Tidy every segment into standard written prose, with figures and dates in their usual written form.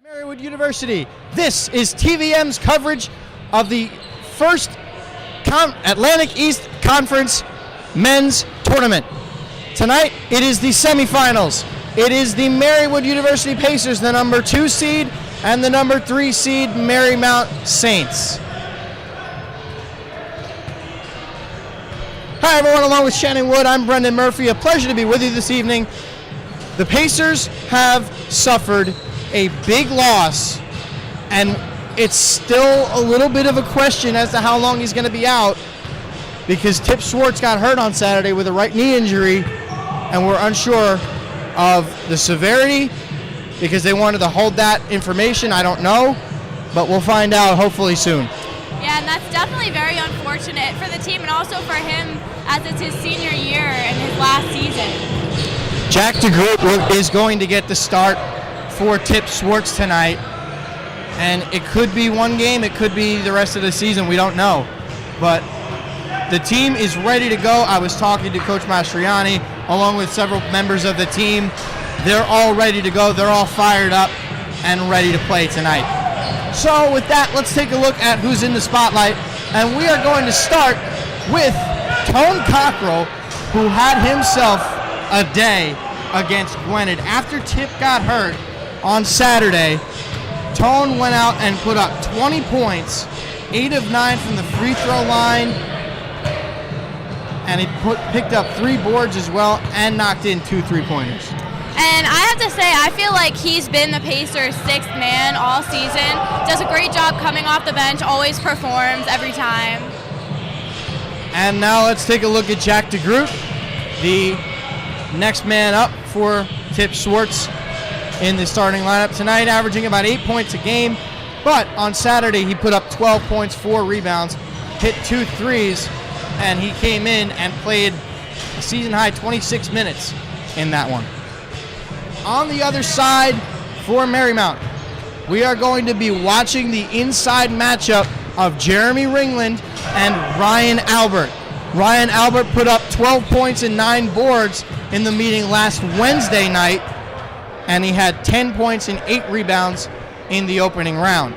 Marywood University. This is TVM's coverage of the first Atlantic East Conference men's tournament. Tonight, it is the semifinals. It is the Marywood University Pacers, the number 2 seed, and the number 3 seed Marymount Saints. Hi everyone, along with Shannon Wood, I'm Brendan Murphy. A pleasure to be with you this evening. The Pacers have suffered a big loss, and it's still a little bit of a question as to how long he's going to be out, because Tip Schwartz got hurt on Saturday with a right knee injury, and we're unsure of the severity because they wanted to hold that information. I don't know, but we'll find out hopefully soon. Yeah, and that's definitely very unfortunate for the team and also for him, as it's his senior year and his last season. Jack DeGroot is going to get the start for Tip Schwartz tonight, and it could be one game, it could be the rest of the season, we don't know. But the team is ready to go. I was talking to Coach Mastriani along with several members of the team. They're all ready to go. They're all fired up and ready to play tonight. So with that, let's take a look at who's in the spotlight, and we are going to start with Tone Cockrell, who had himself a day against Gwynedd. After Tip got hurt on Saturday, Tone went out and put up 20 points, 8 of 9 from the free throw line, and he picked up 3 boards as well and knocked in 2 3-pointers. And I have to say, I feel like he's been the Pacers' 6th man all season. Does a great job coming off the bench, always performs every time. And now let's take a look at Jack DeGroot, the next man up for Tip Schwartz in the starting lineup tonight, averaging about 8 points a game. But on Saturday, he put up 12 points, 4 rebounds, hit 2 threes, and he came in and played a season-high 26 minutes in that one. On the other side for Marymount, we are going to be watching the inside matchup of Jeremy Ringland and Ryan Albert. Ryan Albert put up 12 points and 9 boards in the meeting last Wednesday night, and he had 10 points and 8 rebounds in the opening round.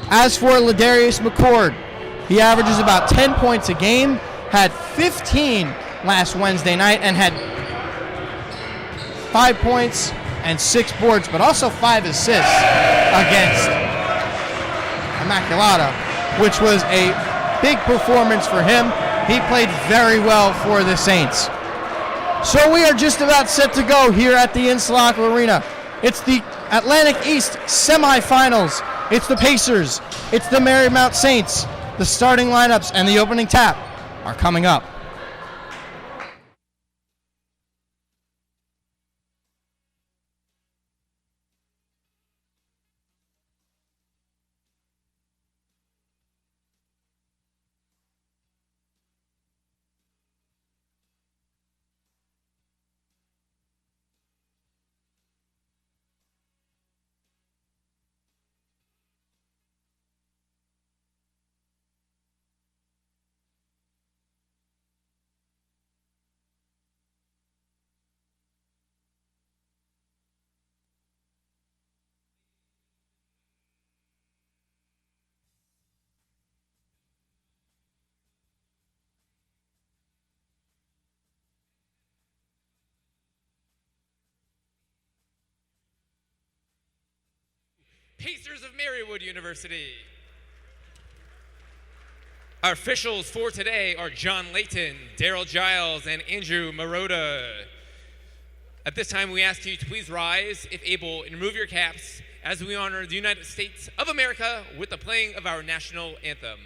As for Ladarius McCord, he averages about 10 points a game, had 15 last Wednesday night, and had 5 points and 6 boards, but also 5 assists against Immaculata, which was a big performance for him. He played very well for the Saints. So we are just about set to go here at the Inslaw Arena. It's the Atlantic East semifinals. It's the Pacers. It's the Marymount Saints. The starting lineups and the opening tap are coming up. Pacers of Marywood University. Our officials for today are John Layton, Daryl Giles, and Andrew Maroda. At this time, we ask you to please rise, if able, and remove your caps as we honor the United States of America with the playing of our national anthem.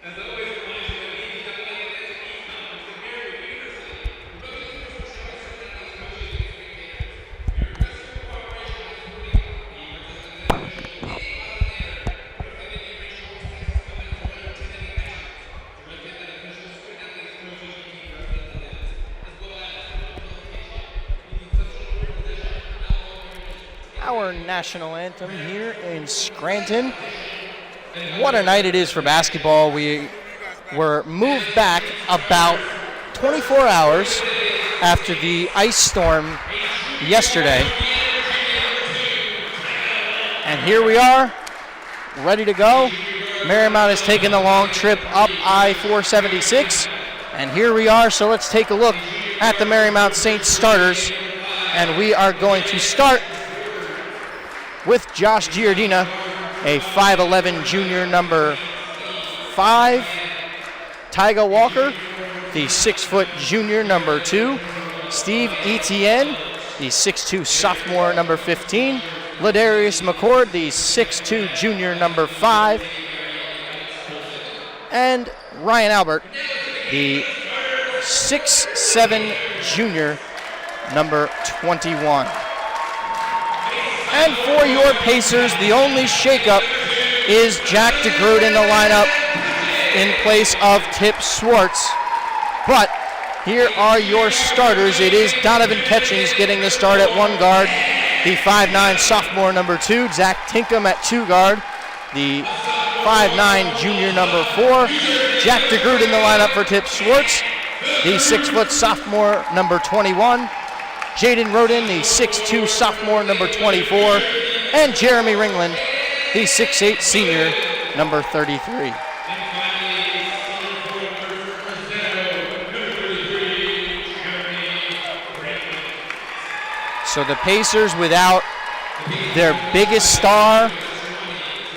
Our national anthem here in Scranton. What a night it is for basketball. We were moved back about 24 hours after the ice storm yesterday. And here we are, ready to go. Marymount has taken the long trip up I-476. And here we are, so let's take a look at the Marymount Saints starters. And we are going to start with Josh Giardina, a 5'11 junior, number 5. Tyga Walker, the 6' junior, number 2. Steve Etienne, the 6'2 sophomore, number 15. Ladarius McCord, the 6'2 junior, number 5. And Ryan Albert, the 6'7 junior, number 21. And for your Pacers, the only shakeup is Jack DeGroot in the lineup in place of Tip Swartz. But here are your starters. It is Donovan Catchings getting the start at 1 guard. The 5'9 sophomore, number 2. Zach Tinkham at 2 guard. The 5'9 junior, number 4. Jack DeGroot in the lineup for Tip Swartz. The 6' sophomore, number 21. Jaden Roden, the 6'2 sophomore, number 24. And Jeremy Ringland, the 6'8 senior, number 33. So the Pacers without their biggest star,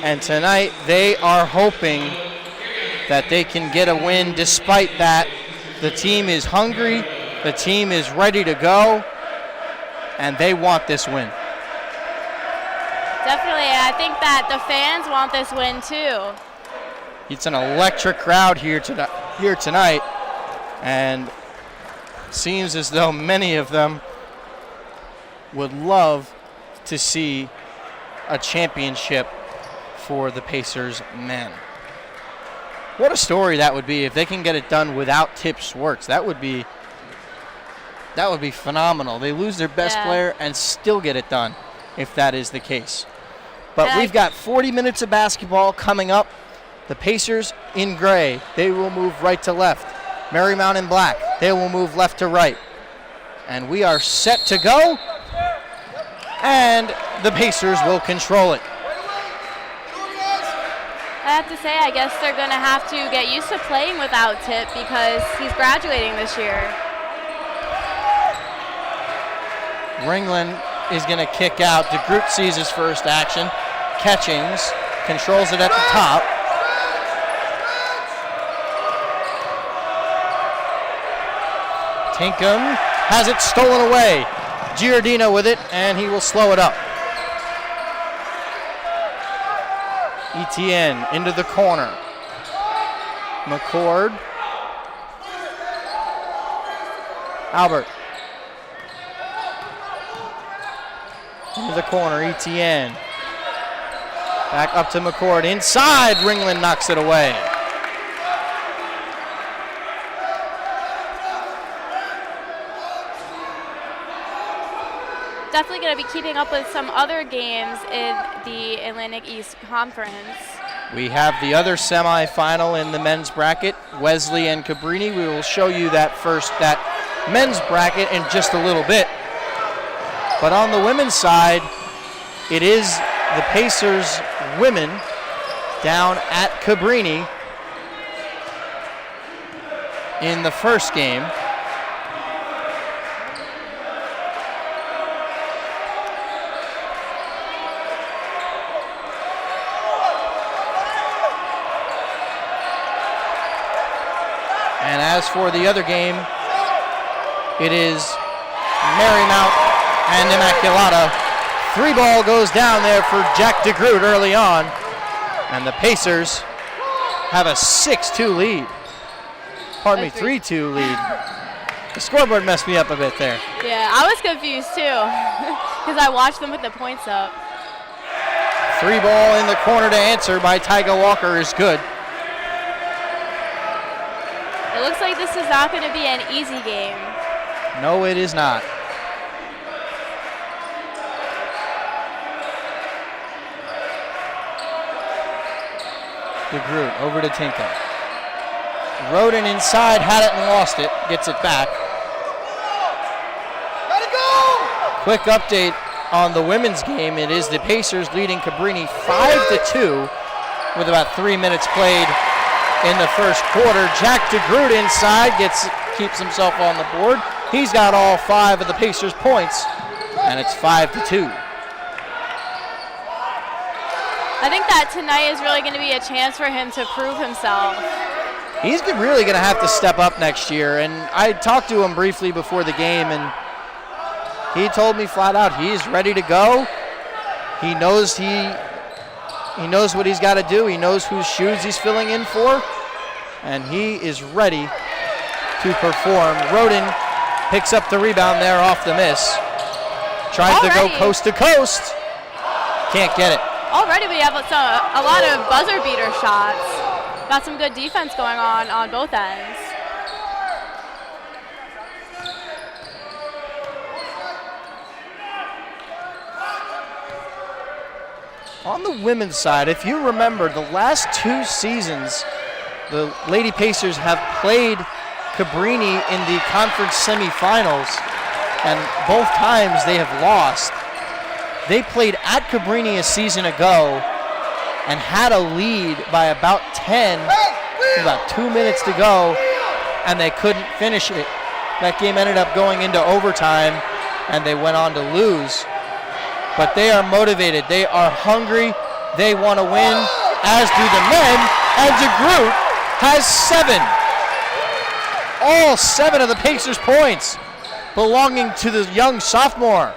and tonight they are hoping that they can get a win. Despite that, the team is hungry, the team is ready to go, and they want this win. Definitely, I think that the fans want this win too. It's an electric crowd here tonight, and it seems as though many of them would love to see a championship for the Pacers men. What a story that would be if they can get it done without Tip Swartz. That would be phenomenal. They lose their best player and still get it done if that is the case. But we've got 40 minutes of basketball coming up. The Pacers in gray, they will move right to left. Marymount in black, they will move left to right. And we are set to go. And the Pacers will control it. I have to say, I guess they're going to have to get used to playing without Tip because he's graduating this year. Ringland is going to kick out. DeGroot sees his first action. Catchings controls it at the top. Tinkham has it stolen away. Giardina with it, and he will slow it up. Etienne into the corner. McCord. Albert. Into the corner, Etienne. Back up to McCord. Inside, Ringland knocks it away. Definitely going to be keeping up with some other games in the Atlantic East Conference. We have the other semifinal in the men's bracket, Wesley and Cabrini. We will show you that men's bracket in just a little bit. But on the women's side, it is the Pacers women down at Cabrini in the first game. And as for the other game, it is Marymount and Immaculata. 3-ball goes down there for Jack DeGroot early on. And the Pacers have a 6-2 lead. Pardon me, 3-2 lead. The scoreboard messed me up a bit there. Yeah, I was confused too because I watched them with the points up. 3 ball in the corner to answer by Tyga Walker is good. It looks like this is not going to be an easy game. No, it is not. DeGroot over to Tinkham. Roden inside, had it and lost it. Gets it back. Gotta go! Quick update on the women's game. It is the Pacers leading Cabrini 5-2 with about 3 minutes played in the first quarter. Jack DeGroot inside keeps himself on the board. He's got all 5 of the Pacers' points, and it's 5-2. I think that tonight is really going to be a chance for him to prove himself. He's really going to have to step up next year, and I talked to him briefly before the game, and he told me flat out he's ready to go. He knows what he's got to do. He knows whose shoes he's filling in for, and he is ready to perform. Roden picks up the rebound there off the miss. Tries to go coast to coast. Can't get it. Already we have a lot of buzzer beater shots. Got some good defense going on both ends. On the women's side, if you remember, the last 2 seasons, the Lady Pacers have played Cabrini in the conference semifinals, and both times they have lost. They played at Cabrini a season ago and had a lead by about 10, with about 2 minutes to go, and they couldn't finish it. That game ended up going into overtime, and they went on to lose. But they are motivated. They are hungry. They want to win, as do the men. And DeGroot has 7. All 7 of the Pacers' points belonging to the young sophomore.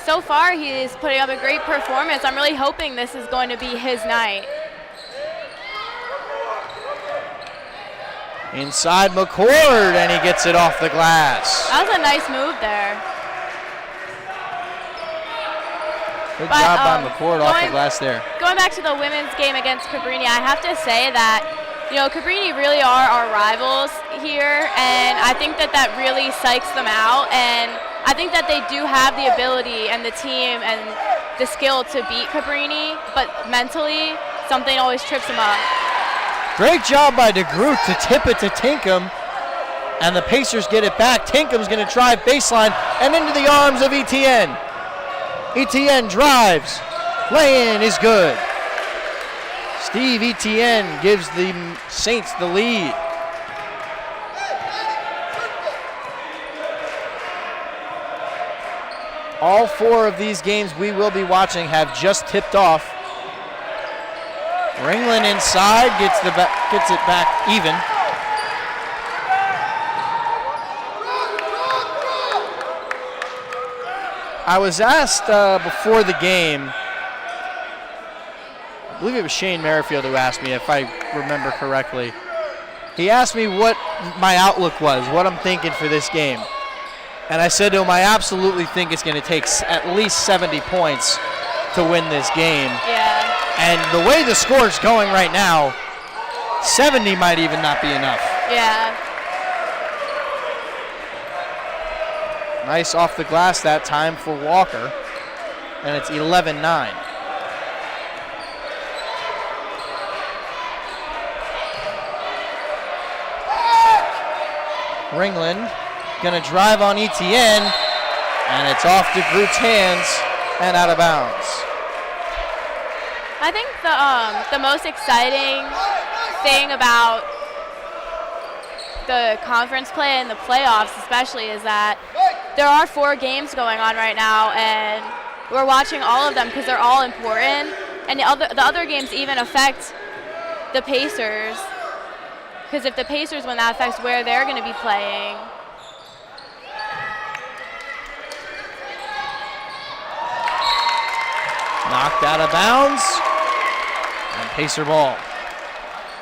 So far, he is putting up a great performance. I'm really hoping this is going to be his night. Inside McCord, and he gets it off the glass. That was a nice move there. Good job by McCord off the glass there. Going back to the women's game against Cabrini, I have to say that, Cabrini really are our rivals here, and I think that really psychs them out, and I think that they do have the ability and the team and the skill to beat Cabrini, but mentally, something always trips them up. Great job by DeGroot to tip it to Tinkham, and the Pacers get it back. Tinkham's going to drive baseline and into the arms of Etienne. Etienne drives. Lay-in is good. Steve Etienne gives the Saints the lead. All 4 of these games we will be watching have just tipped off. Ringland inside gets it back even. I was asked before the game, I believe it was Shane Merrifield who asked me, if I remember correctly. He asked me what my outlook was, what I'm thinking for this game. And I said to him, I absolutely think it's going to take at least 70 points to win this game. Yeah. And the way the score is going right now, 70 might even not be enough. Yeah. Nice off the glass that time for Walker. And it's 11-9. Ringland going to drive on Etienne, and it's off DeGroot's hands and out of bounds. I think the most exciting thing about the conference play and the playoffs especially is that there are 4 games going on right now, and we're watching all of them because they're all important, and the other games even affect the Pacers, because if the Pacers win, that affects where they're going to be playing. Knocked out of bounds. And Pacer ball.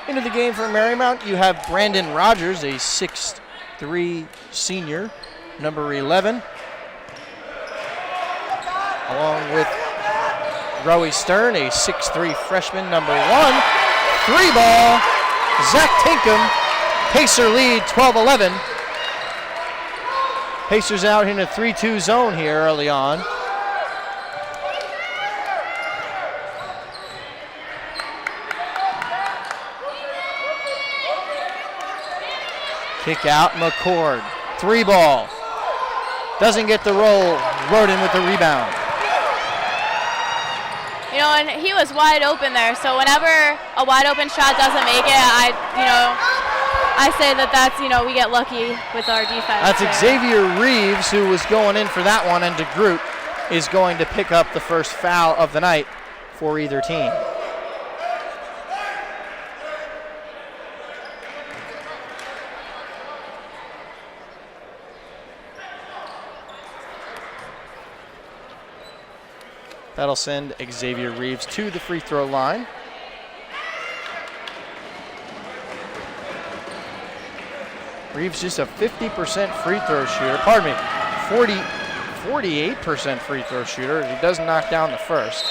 Into the game for Marymount, you have Brandon Rogers, a 6'3" senior, number 11. Along with Rowie Stern, a 6'3" freshman, number 1. 3 ball, Zach Tinkham, Pacer lead 12-11. Pacers out in a 3-2 zone here early on. Kick out, McCord. 3 ball. Doesn't get the roll. Roden with the rebound. You know, and he was wide open there, so whenever a wide open shot doesn't make it, I say that's, we get lucky with our defense. That's there. Xavier Reeves, who was going in for that one, and DeGroot is going to pick up the first foul of the night for either team. That'll send Xavier Reeves to the free throw line. Reeves just a 50% free throw shooter. 48% free throw shooter. He does knock down the first.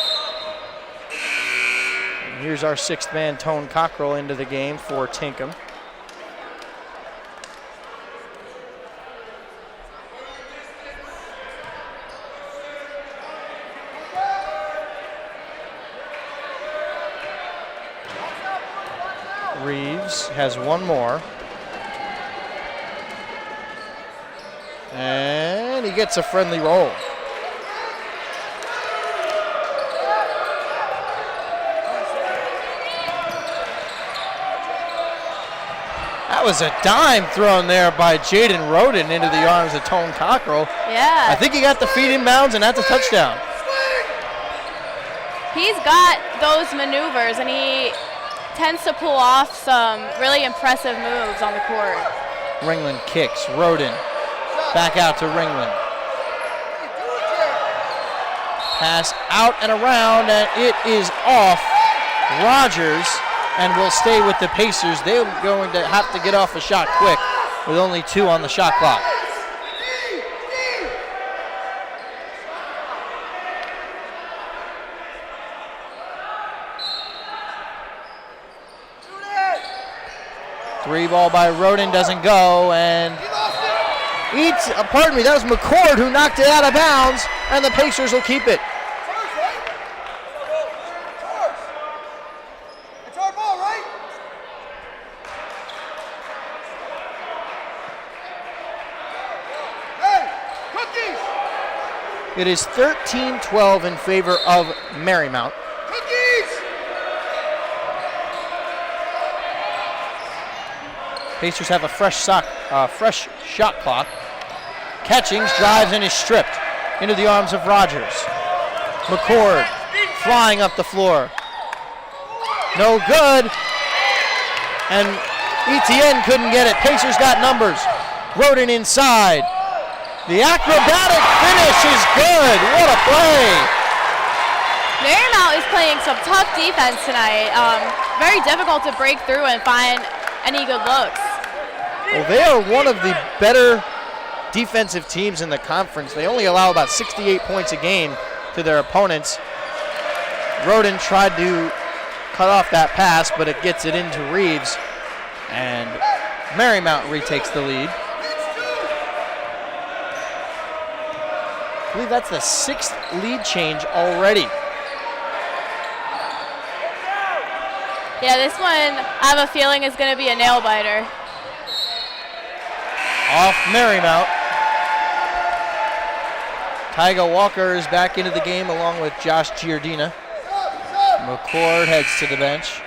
And here's our 6th man, Tone Cockrell, into the game for Tinkham. Reeves has one more. And he gets a friendly roll. That was a dime thrown there by Jaden Roden into the arms of Tone Cockrell. Yeah. I think he got the feet inbounds, and that's a touchdown. He's got those maneuvers, and he tends to pull off some really impressive moves on the court. Ringland kicks. Roden back out to Ringland. Pass out and around, and it is off. Rogers, and will stay with the Pacers. They're going to have to get off a shot quick with only 2 on the shot clock. Three ball by Roden doesn't go, and that was McCord who knocked it out of bounds, and the Pacers will keep it. It's our ball, right? Hey, cookies! It is 13-12 in favor of Marymount. Cookies! Pacers have a fresh shot clock. Catchings, drives, and is stripped into the arms of Rogers. McCord flying up the floor. No good. And Etienne couldn't get it. Pacers got numbers. Roden inside. The acrobatic finish is good. What a play. Marymount is playing some tough defense tonight. Very difficult to break through and find any good looks. Well, they are one of the better defensive teams in the conference. They only allow about 68 points a game to their opponents. Roden tried to cut off that pass, but it gets it into Reeves, and Marymount retakes the lead. I believe that's the 6th lead change already. Yeah, this one, I have a feeling, is going to be a nail biter. Off Marymount. Tyga Walker is back into the game along with Josh Giardina. McCord heads to the bench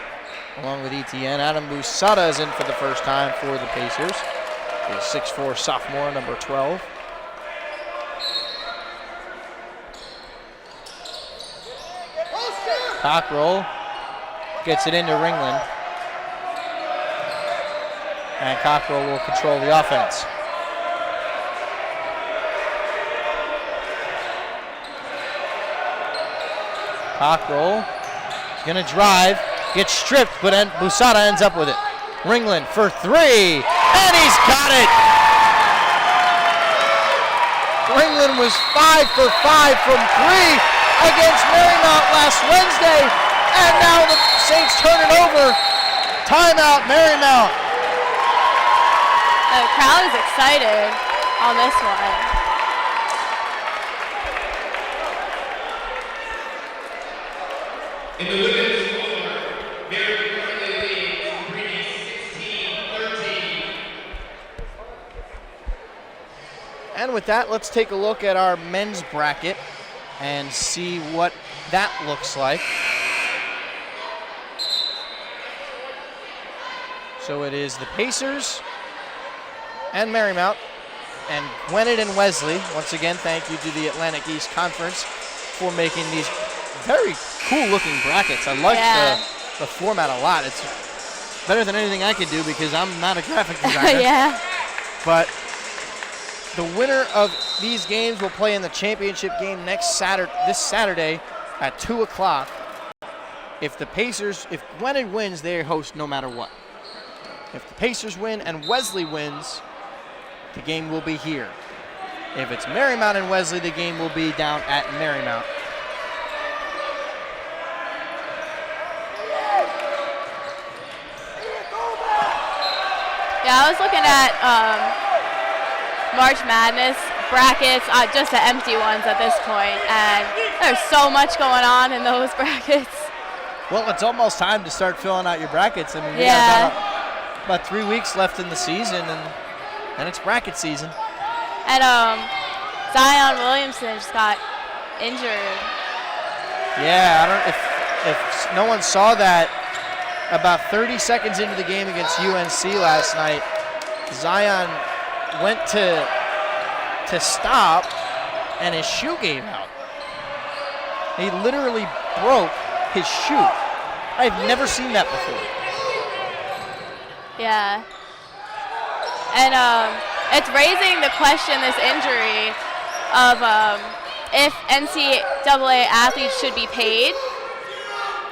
along with Etienne. Adam Busada is in for the first time for the Pacers. A 6'4" sophomore, number 12. Cockrell gets it into Ringland. And Cockrell will control the offense. Cockrell is going to drive, gets stripped, but Busada ends up with it. Ringland for three, and he's got it! Ringland was 5 for 5 from three against Marymount last Wednesday, and now the Saints turn it over. Timeout, Marymount. The crowd is excited on this one. In the women's score, Mary currently leads Cabrini 16-13. And with that, let's take a look at our men's bracket and see what that looks like. So it is the Pacers and Marymount and Gwinnett and Wesley. Once again, thank you to the Atlantic East Conference for making these very cool looking brackets. I like the format a lot. It's better than anything I could do because I'm not a graphic designer. Yeah. But the winner of these games will play in the championship game this Saturday at 2 o'clock. If Gwinnett wins, they host no matter what. If the Pacers win and Wesley wins, the game will be here. If it's Marymount and Wesley, the game will be down at Marymount. Yeah, I was looking at March Madness brackets, just the empty ones at this point, and there's so much going on in those brackets. Well, it's almost time to start filling out your brackets. I mean, we got about 3 weeks left in the season, and it's bracket season. And Zion Williamson just got injured. Yeah, I don't if no one saw that. About 30 seconds into the game against UNC last night, Zion went to stop, and his shoe gave out. He literally broke his shoe. I've never seen that before. Yeah. And it's raising the question, this injury, of if NCAA athletes should be paid.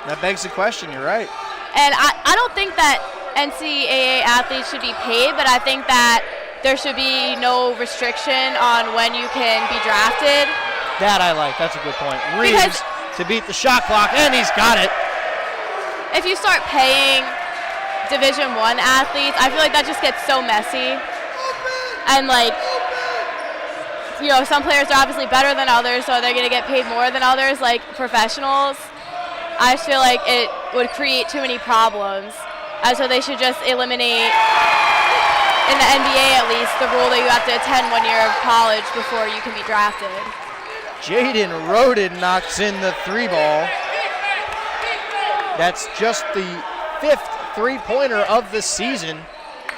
That begs the question, you're right. And I don't think that NCAA athletes should be paid, but I think that there should be no restriction on when you can be drafted. That I like. That's a good point. Reeves to beat the shot clock, and he's got it. If you start paying Division I athletes, I feel like that just gets so messy. And some players are obviously better than others, so they're going to get paid more than others, like professionals. I just feel like it would create too many problems. And so they should just eliminate, in the NBA at least, the rule that you have to attend 1 year of college before you can be drafted. Jaden Roden knocks in the 3-ball. That's just the 5th three-pointer of the season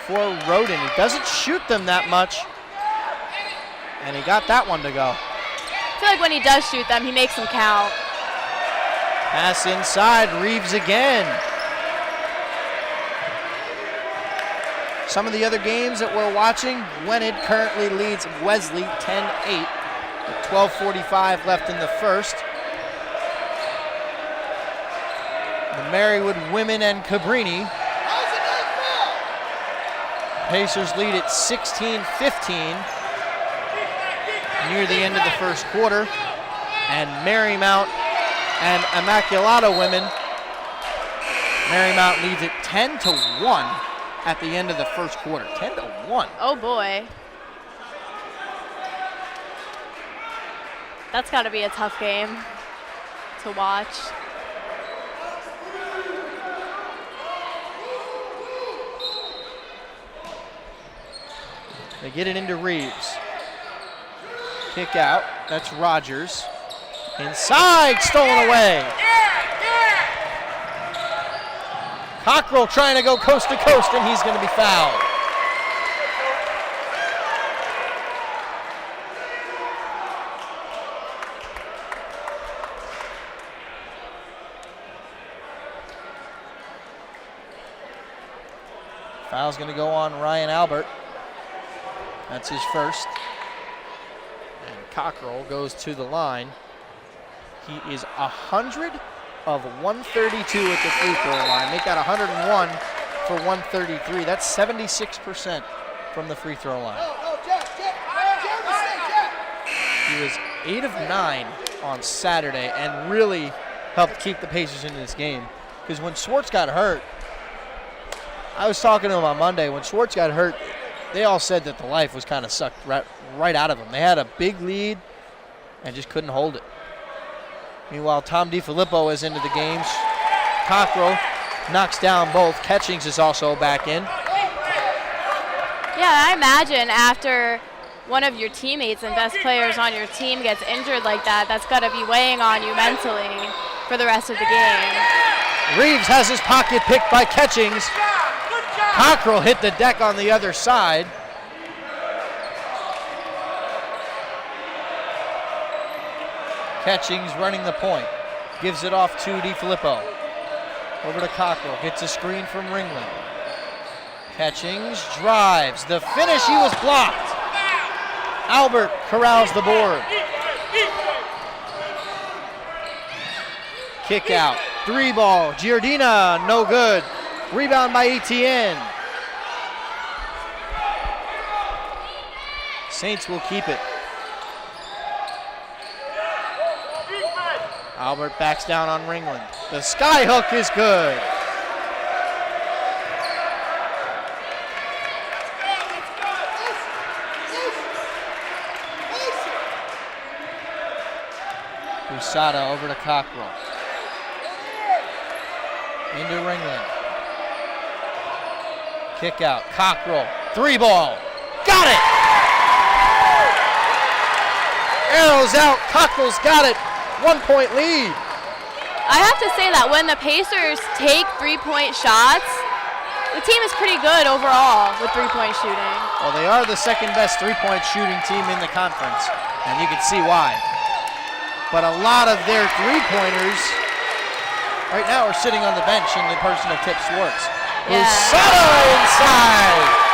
for Roden. He doesn't shoot them that much, and he got that one to go. I feel like when he does shoot them, he makes them count. Pass inside, Reeves again. Some of the other games that we're watching, Gwinnett currently leads Wesley 10-8 with 12:45 left in the first. The Marywood women and Cabrini. Pacers lead at 16-15 near the end of the first quarter. And Marymount and Immaculata women, Marymount leads it 10-1 at the end of the first quarter. 10-1. Oh boy. That's got to be a tough game to watch. They get it into Reeves. Kick out. That's Rogers. Inside, stolen away. Cockrell trying to go coast to coast, and he's going to be fouled. Foul's going to go on Ryan Albert. That's his first. And Cockrell goes to the line. He is 100 of 132 at the free throw line. Make that 101 for 133. That's 76% from the free throw line. He was 8 of 9 on Saturday and really helped keep the Pacers in this game. Because when Swartz got hurt, I was talking to him on Monday. When Swartz got hurt, they all said that the life was kind of sucked right out of them. They had a big lead and just couldn't hold it. Meanwhile, Tom DiFilippo is into the games. Cockrell knocks down both. Catchings is also back in. Yeah, I imagine after one of your teammates and best players on your team gets injured like that, that's got to be weighing on you mentally for the rest of the game. Reeves has his pocket picked by Catchings. Cockrell hit the deck on the other side. Catchings running the point. Gives it off to DiFilippo. Over to Cockrell. Gets a screen from Ringland. Catchings drives. The finish, he was blocked. Albert corrals the board. Kick out. 3 ball. Giardina, no good. Rebound by Etienne. Saints will keep it. Albert backs down on Ringland. The sky hook is good. Usada over to Cockrell. Into Ringland. Kick out. Cockrell. 3 ball. Got it! Arrows out. Cockrell's got it. 1-point lead. I have to say that when the Pacers take 3-point shots, the team is pretty good overall with 3-point shooting. Well, they are the second best 3-point shooting team in the conference, and you can see why. But a lot of their 3-pointers right now are sitting on the bench in the person of Tip Swartz. Yeah. Usada inside.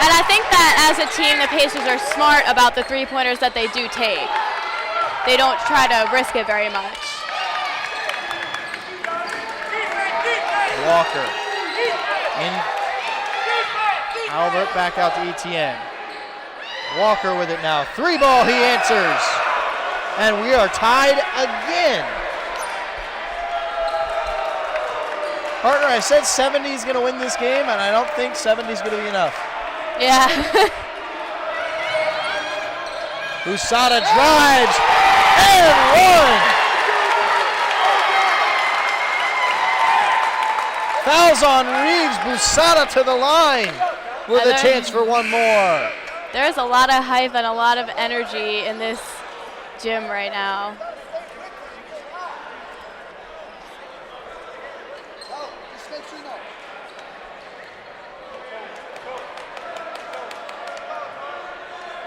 And I think that as a team, the Pacers are smart about the 3-pointers that they do take. They don't try to risk it very much. Walker. In. Albert back out to Etienne. Walker with it now. 3 ball, he answers. And we are tied again. Partner, I said 70 is going to win this game, and I don't think 70 is going to be enough. Yeah. Usada drives and one. Fouls on Reeves. Usada to the line with a chance for one more. There's a lot of hype and a lot of energy in this gym right now.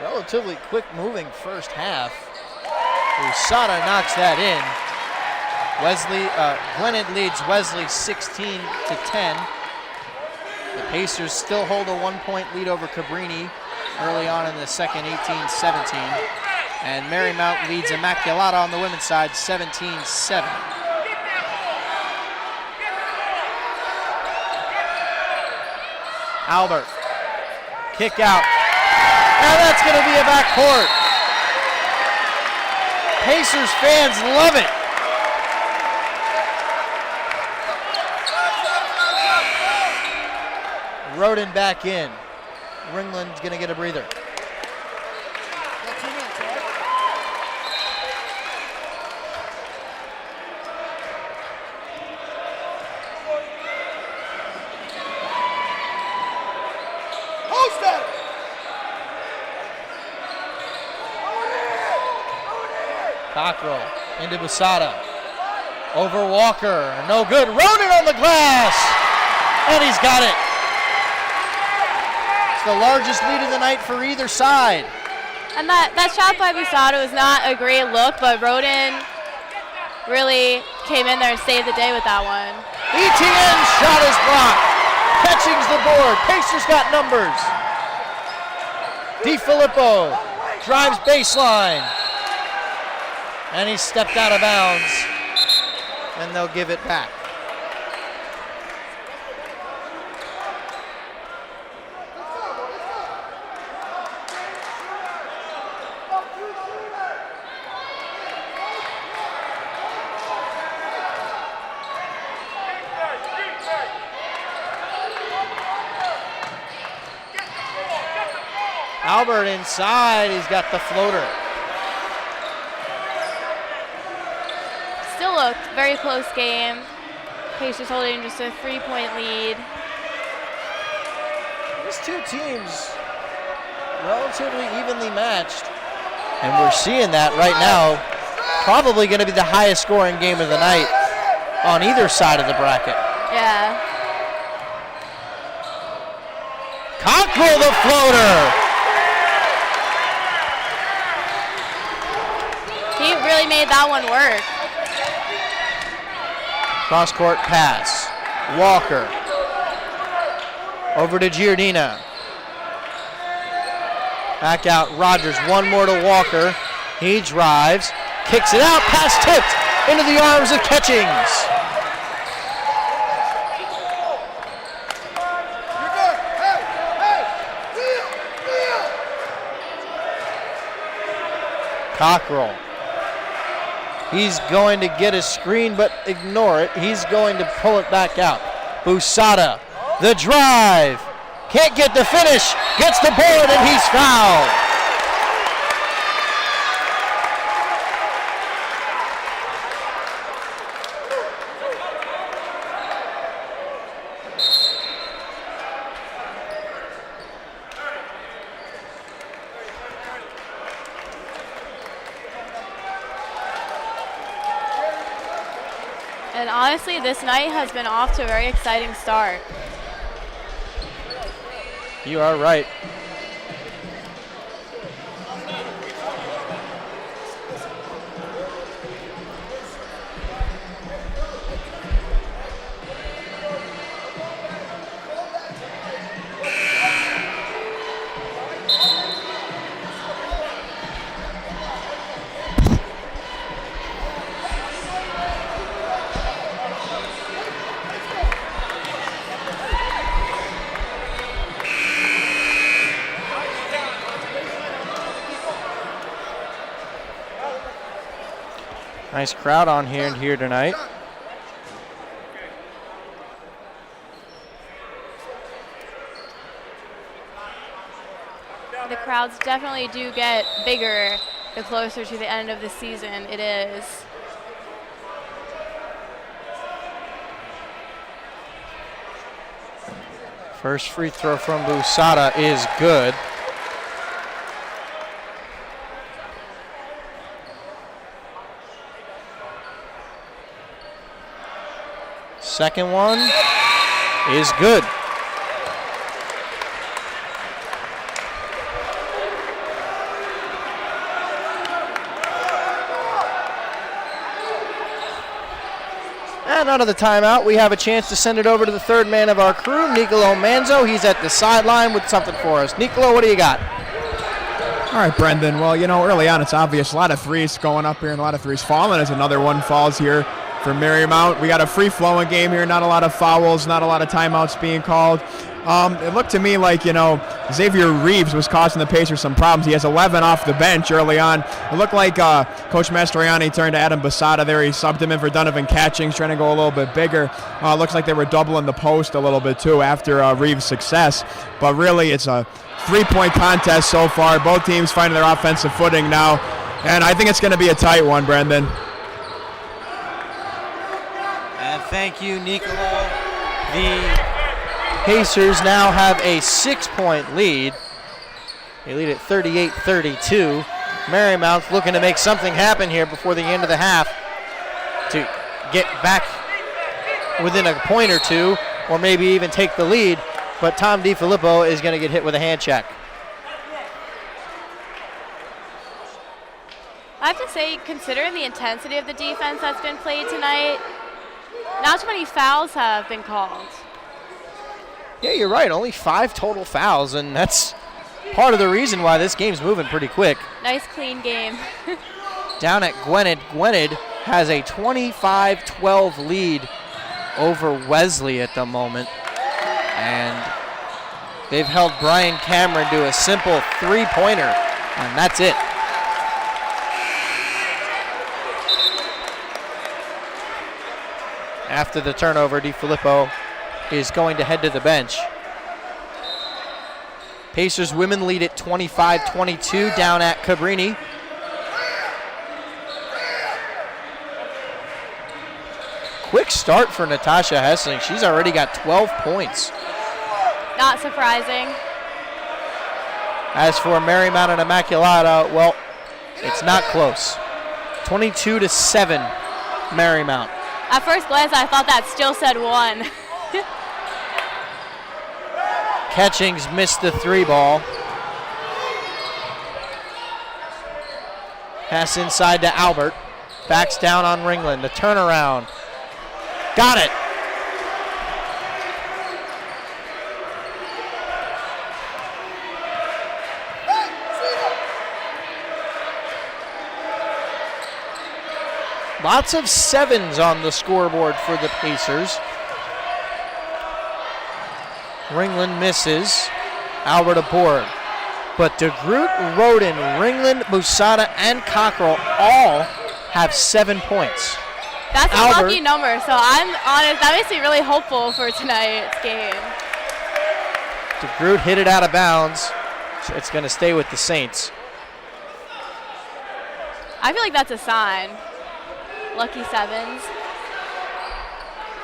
Relatively quick moving first half. Usada knocks that in. Glennon leads Wesley 16-10. The Pacers still hold a 1-point lead over Cabrini early on in the second, 18-17. And Marymount leads Immaculata on the women's side 17-7. Albert, kick out. Now that's going to be a backcourt. Pacers fans love it. Roden back in. Ringland's going to get a breather. Cockrell into Usada. Over Walker. No good. Roden on the glass. And he's got it. It's the largest lead of the night for either side. And that shot by Usada was not a great look, but Roden really came in there and saved the day with that one. Etienne's shot is blocked. Catching's the board. Pacers got numbers. DiFilippo drives baseline. And he stepped out of bounds, and they'll give it back. Albert inside, he's got the floater. Still a very close game. Pacers holding just a 3-point lead. These two teams relatively evenly matched. And we're seeing that right now. Probably going to be the highest scoring game of the night on either side of the bracket. Yeah. Cockrell the floater. He really made that one work. Cross-court pass. Walker. Over to Giardina. Back out Rogers. One more to Walker. He drives. Kicks it out. Pass tipped into the arms of Catchings. Cockrell. He's going to get a screen, but ignore it. He's going to pull it back out. Busada, the drive. Can't get the finish. Gets the board, and he's fouled. And honestly, this night has been off to a very exciting start. You are right. Nice crowd on here tonight. The crowds definitely do get bigger the closer to the end of the season it is. First free throw from Busada is good. Second one is good. And out of the timeout, we have a chance to send it over to the third man of our crew, Nicolo Manzo. He's at the sideline with something for us. Nicolo, what do you got? All right, Brendan. Well, you know, early on it's obvious. A lot of threes going up here and a lot of threes falling as another one falls here for Marymount. We got a free-flowing game here, not a lot of fouls, not a lot of timeouts being called. It looked to me like, you know, Xavier Reeves was causing the Pacers some problems. He has 11 off the bench early on. It looked like Coach Mastroianni turned to Adam Busada there. He subbed him in for Donovan Catchings, trying to go a little bit bigger. Looks like they were doubling the post a little bit, too, after Reeves' success. But really, it's a three-point contest so far. Both teams finding their offensive footing now. And I think it's going to be a tight one, Brendan. Thank you, Nicolo. The Pacers now have a 6-point lead. They lead at 38-32. Marymount's looking to make something happen here before the end of the half to get back within a point or two, or maybe even take the lead. But Tom DiFilippo is going to get hit with a hand check. I have to say, considering the intensity of the defense that's been played tonight, not too many fouls have been called. Yeah, you're right. Only 5 total fouls, and that's part of the reason why this game's moving pretty quick. Nice, clean game. down at Gwynedd. Gwynedd has a 25-12 lead over Wesley at the moment. And they've held Brian Cameron to a simple three-pointer, and that's it. After the turnover, DiFilippo is going to head to the bench. Pacers women lead at 25-22 down at Cabrini. Quick start for Natasha Hessling. She's already got 12 points. Not surprising. As for Marymount and Immaculata, well, it's not close. 22-7, Marymount. At first glance, I thought that still said 1. Catchings missed the 3 ball. Pass inside to Albert. Backs down on Ringland. The turnaround. Got it. Lots of 7s on the scoreboard for the Pacers. Ringland misses. Albert aboard. But DeGroot, Roden, Ringland, Busada, and Cockrell all have 7 points. That's a Albert, lucky number, so I'm honest. That makes me really hopeful for tonight's game. DeGroot hit it out of bounds. So it's going to stay with the Saints. I feel like that's a sign. Lucky 7s.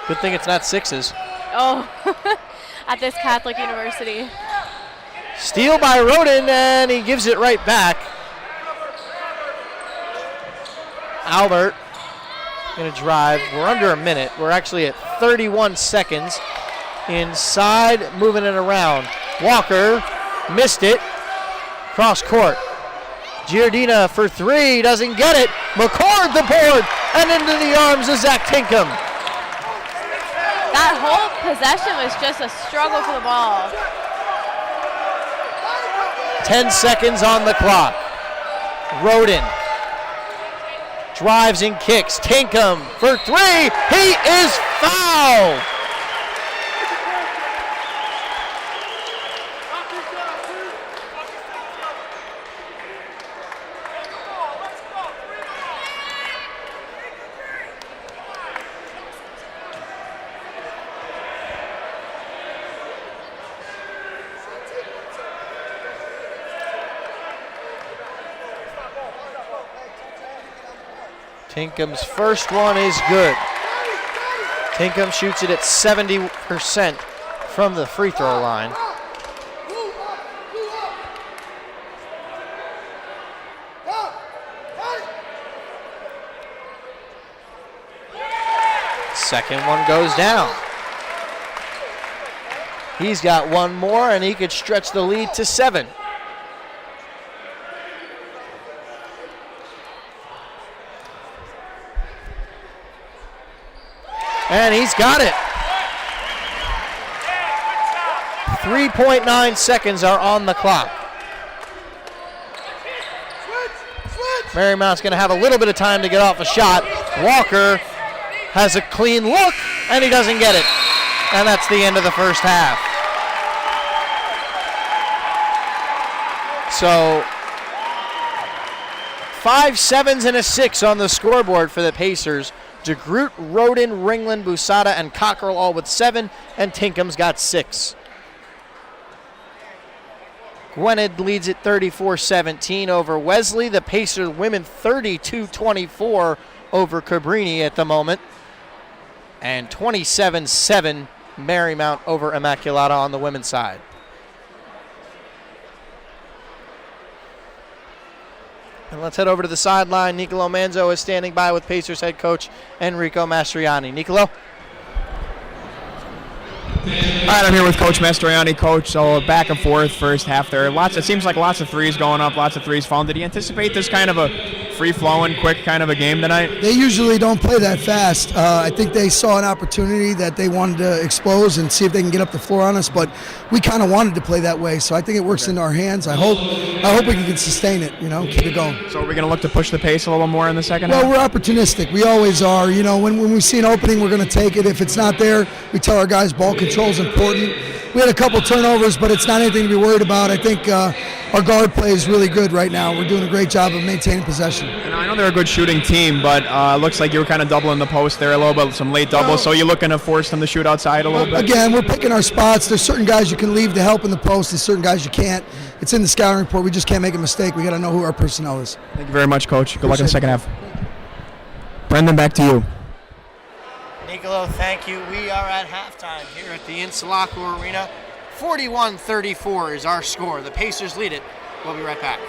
Good thing it's not 6s. Oh, at this Catholic university. Steal by Roden, and he gives it right back. Albert going to drive. We're under a minute. We're actually at 31 seconds. Inside, moving it around. Walker missed it. Cross court. Giardina for 3, doesn't get it. McCord the board, and into the arms of Zach Tinkham. That whole possession was just a struggle for the ball. 10 seconds on the clock. Roden drives and kicks. Tinkham for 3. He is fouled. Tinkham's first one is good. Tinkham shoots it at 70% from the free throw line. Second one goes down. He's got one more, and he could stretch the lead to 7. And he's got it. 3.9 seconds are on the clock. Marymount's going to have a little bit of time to get off a shot. Walker has a clean look, and he doesn't get it. And that's the end of the first half. So 5 7s and a 6 on the scoreboard for the Pacers. DeGroot, Roden, Ringland, Busada, and Cockrell all with 7, and Tinkham's got 6. Gwynedd leads at 34-17 over Wesley. The Pacers women 32-24 over Cabrini at the moment. And 27-7 Marymount over Immaculata on the women's side. And let's head over to the sideline. Nicolo Manzo is standing by with Pacers head coach Enrico Mastriani. Nicolo? All right, I'm here with Coach Mastriani. Coach, so back and forth first half there. It seems like lots of threes going up, lots of threes falling. Did you anticipate this kind of a free-flowing, quick kind of a game tonight? They usually don't play that fast. I think they saw an opportunity that they wanted to expose and see if they can get up the floor on us, but we kind of wanted to play that way, so I think it works into our hands. I hope we can sustain it, keep it going. So are we going to look to push the pace a little more in the second half? Well, we're opportunistic. We always are. When we see an opening, we're going to take it. If it's not there, we tell our guys ball control is important. We had a couple turnovers, but it's not anything to be worried about. I think our guard play is really good right now. We're doing a great job of maintaining possession. And I know they're a good shooting team, but it looks like you were kind of doubling the post there a little bit, some late doubles. So you're looking to force them to shoot outside a little bit? Again, we're picking our spots. There's certain guys you can leave to help in the post. There's certain guys you can't. It's in the scouting report. We just can't make a mistake. We got to know who our personnel is. Thank you very much, Coach. Good luck in the second half. Brendan, back to you. Nicolo, thank you. We are at halftime here at the Insulaco Arena. 41-34 is our score. The Pacers lead it. We'll be right back.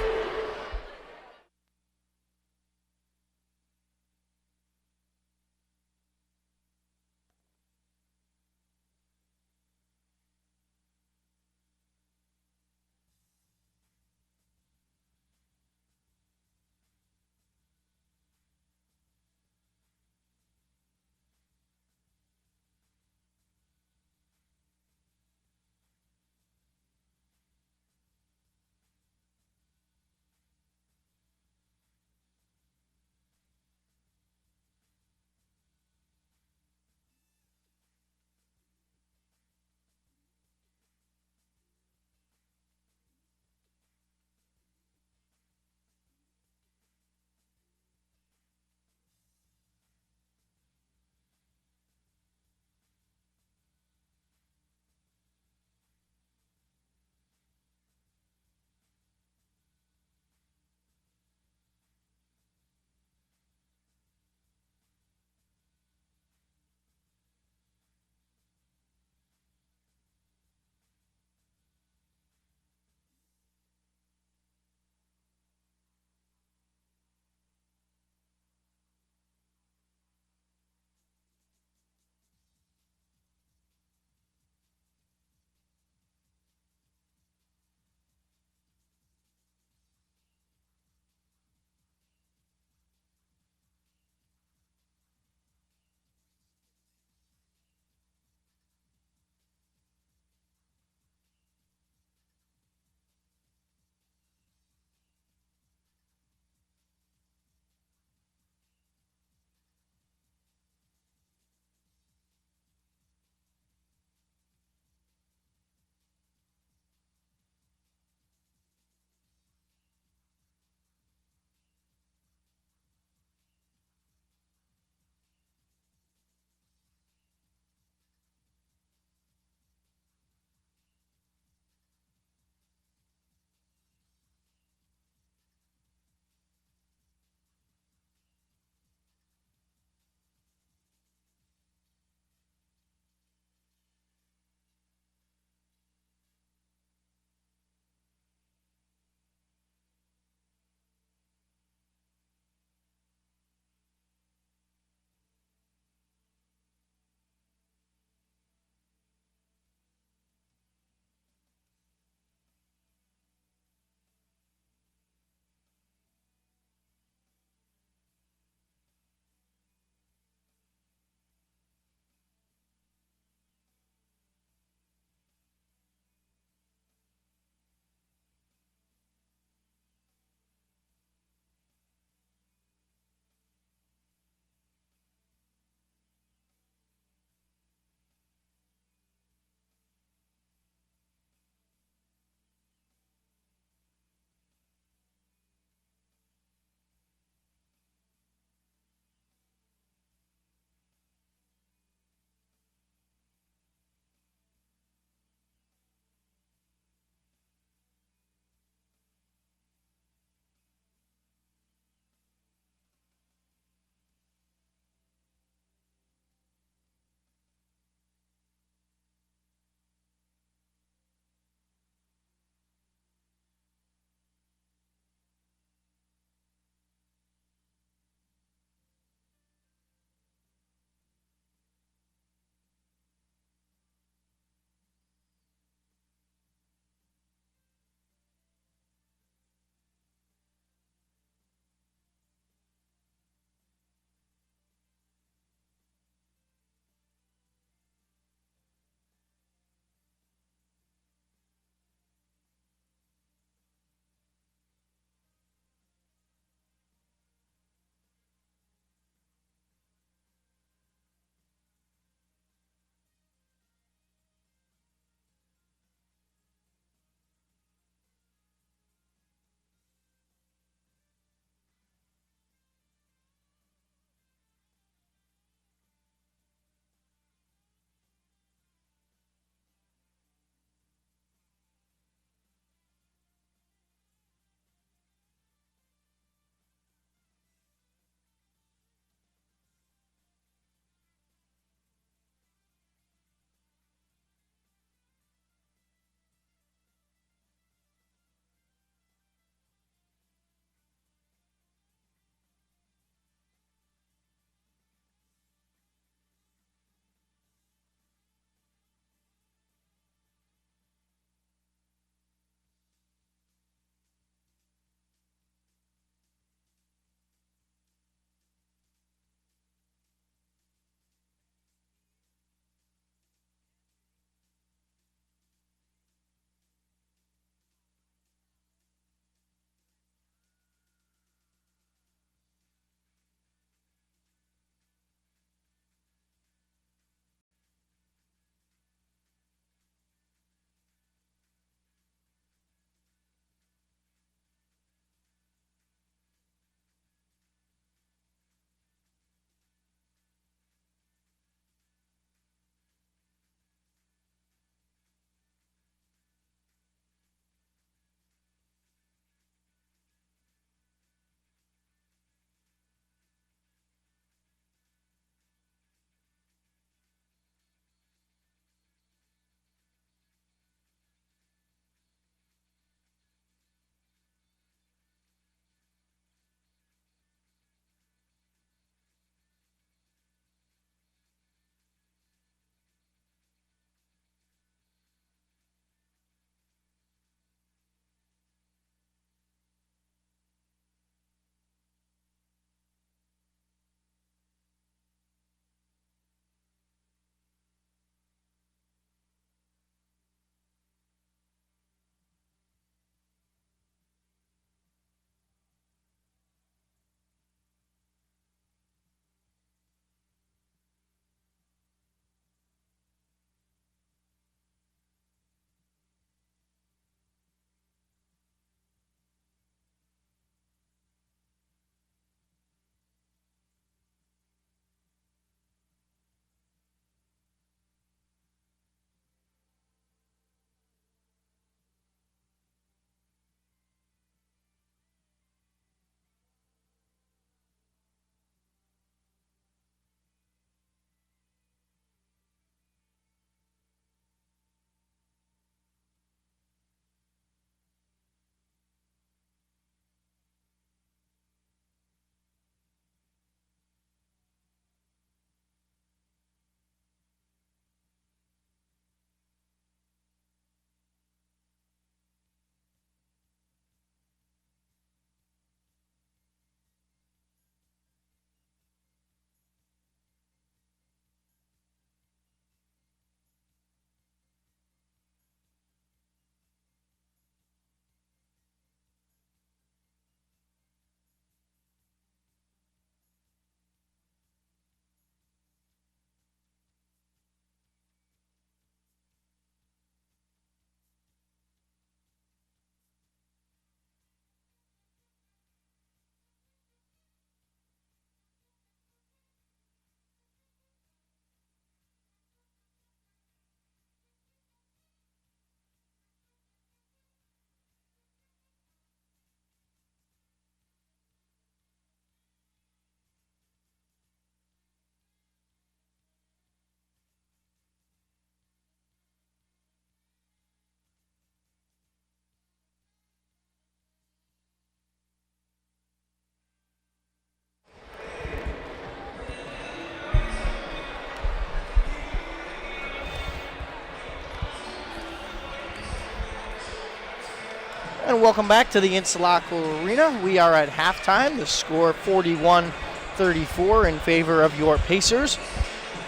And welcome back to the Insulaco Arena. We are at halftime. The score 41-34 in favor of your Pacers.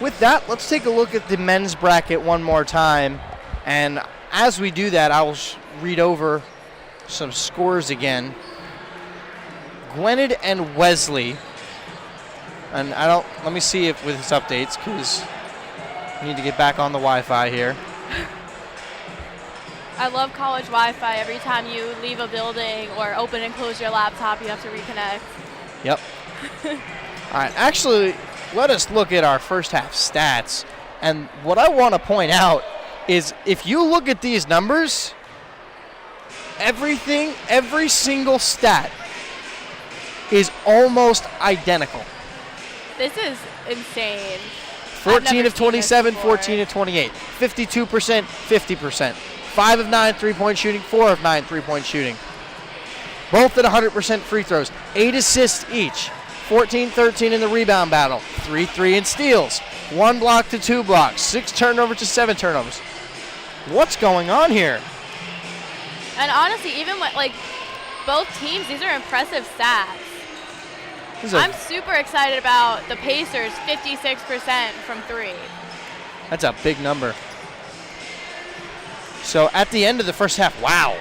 With that, let's take a look at the men's bracket one more time. And as we do that, I will read over some scores again. Gwynedd and Wesley. And let me see if with his updates, because I need to get back on the Wi-Fi here. I love college Wi-Fi. Every time you leave a building or open and close your laptop, you have to reconnect. Yep. All right, actually, let us look at our first half stats. And what I want to point out is if you look at these numbers, every single stat is almost identical. This is insane. 14 of 27, 14 of 28. 52%, 50%. 5 of 9 3-point shooting, 4 of 9 3-point shooting. Both at 100% free throws. 8 assists each. 14-13 in the rebound battle. 3-3 in steals. 1 block to 2 blocks. 6 turnovers to 7 turnovers. What's going on here? And honestly, even like both teams, these are impressive stats. I'm super excited about the Pacers, 56% from 3. That's a big number. So at the end of the first half, wow.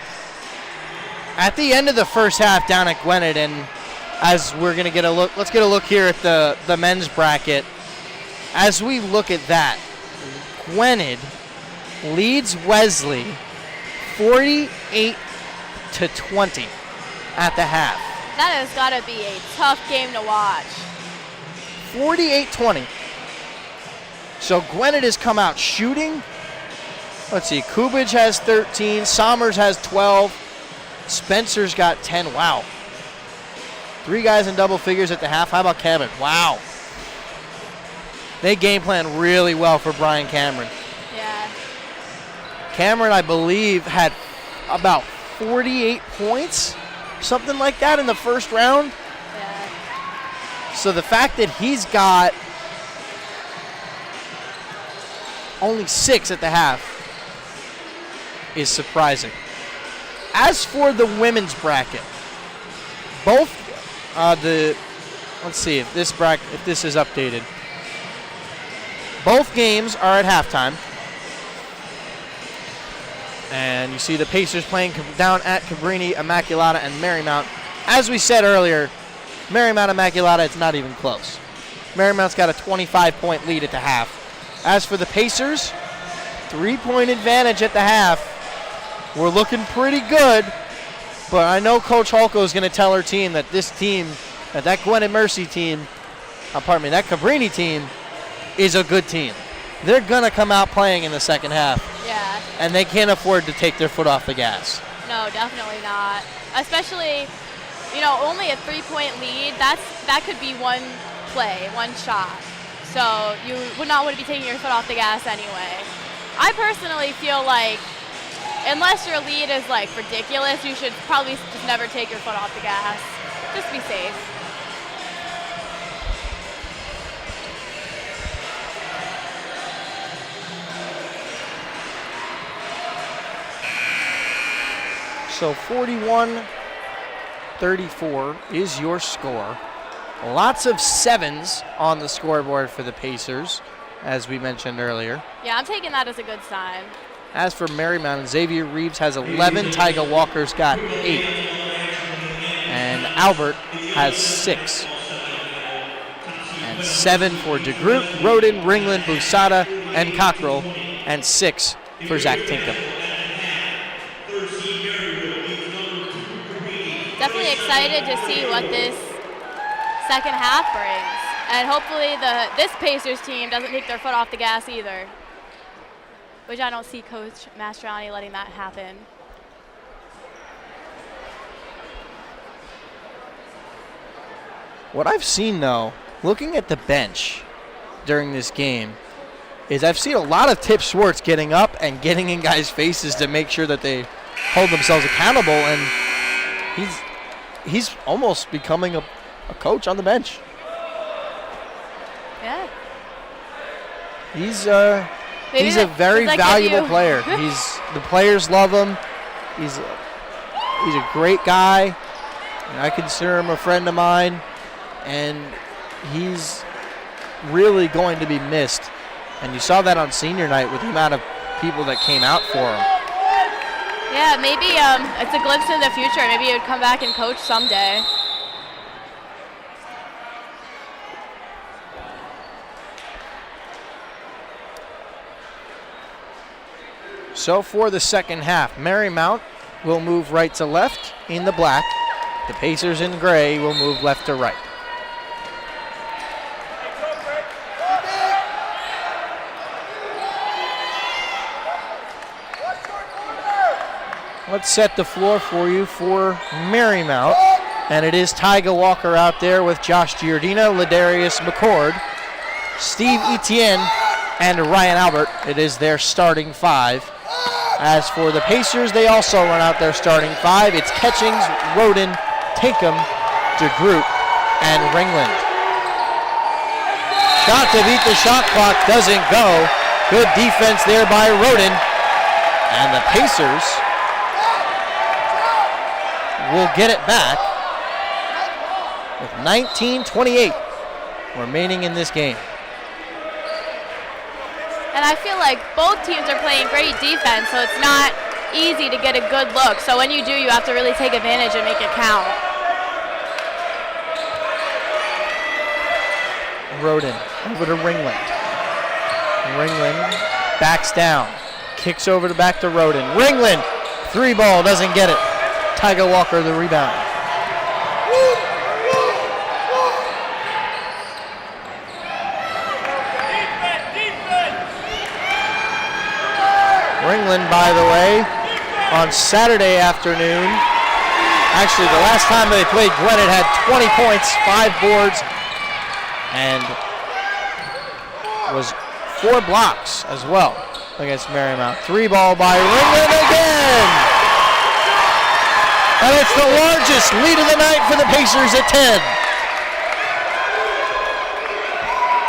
At the end of the first half down at Gwynedd, and as we're going to get a look, let's get a look here at the men's bracket. As we look at that, Gwynedd leads Wesley 48-20 at the half. That has got to be a tough game to watch. 48-20. So Gwynedd has come out shooting. Let's see, Kubich has 13, Sommers has 12, Spencer's got 10. Wow. 3 guys in double figures at the half. How about Kevin? Wow. They game plan really well for Brian Cameron. Yeah. Cameron, I believe, had about 48 points, something like that in the first round. Yeah. So the fact that he's got only 6 at the half is surprising. As for the women's bracket, both let's see if this is updated. Both games are at halftime. And you see the Pacers playing down at Cabrini, Immaculata, and Marymount. As we said earlier, Marymount, Immaculata, it's not even close. Marymount's got a 25-point lead at the half. As for the Pacers, 3-point advantage at the half. We're looking pretty good, but I know Coach Holko is going to tell her team that this team, that Gwynedd Mercy team, that Cabrini team is a good team. They're going to come out playing in the second half. Yeah. And they can't afford to take their foot off the gas. No, definitely not. Especially, only a 3-point lead, that could be one play, one shot. So you would not want to be taking your foot off the gas anyway. I personally feel like unless your lead is like ridiculous, you should probably just never take your foot off the gas. Just be safe. So 41-34 is your score. Lots of 7s on the scoreboard for the Pacers, as we mentioned earlier. Yeah, I'm taking that as a good sign. As for Marymount, Xavier Reeves has 11. Tyga Walker's got 8. And Albert has 6. And 7 for DeGroot, Roden, Ringland, Busada, and Cockrell. And 6 for Zach Tinkham. Definitely excited to see what this second half brings. And hopefully this Pacers team doesn't take their foot off the gas either. Which I don't see Coach Mastriani letting that happen. What I've seen, though, looking at the bench during this game, is I've seen a lot of Tip Schwartz getting up and getting in guys' faces to make sure that they hold themselves accountable, and he's almost becoming a coach on the bench. Yeah. He's a very valuable player. The players love him. He's a great guy. And I consider him a friend of mine, and he's really going to be missed. And you saw that on senior night with the amount of people that came out for him. Yeah, maybe it's a glimpse into the future. Maybe he would come back and coach someday. So for the second half, Marymount will move right to left in the black. The Pacers in gray will move left to right. Let's set the floor for you for Marymount. And it is Tyga Walker out there with Josh Giordino, Ladarius McCord, Steve Etienne, and Ryan Albert. It is their starting five. As for the Pacers, they also run out their starting five. It's Catchings, Roden, Tinkham, DeGroot, and Ringland. Shot to beat the shot clock doesn't go. Good defense there by Roden. And the Pacers will get it back with 19:28 remaining in this game. And I feel like both teams are playing great defense, so it's not easy to get a good look. So when you do, you have to really take advantage and make it count. Roden over to Ringland. Ringland backs down, kicks over to back to Roden. Ringland, three ball, doesn't get it. Tyga Walker the rebound. Ringland, by the way, on Saturday afternoon, actually the last time they played Gwinnett, had 20 points, 5 boards, and was 4 blocks as well against Marymount. Three ball by Ringland again! And it's the largest lead of the night for the Pacers at 10.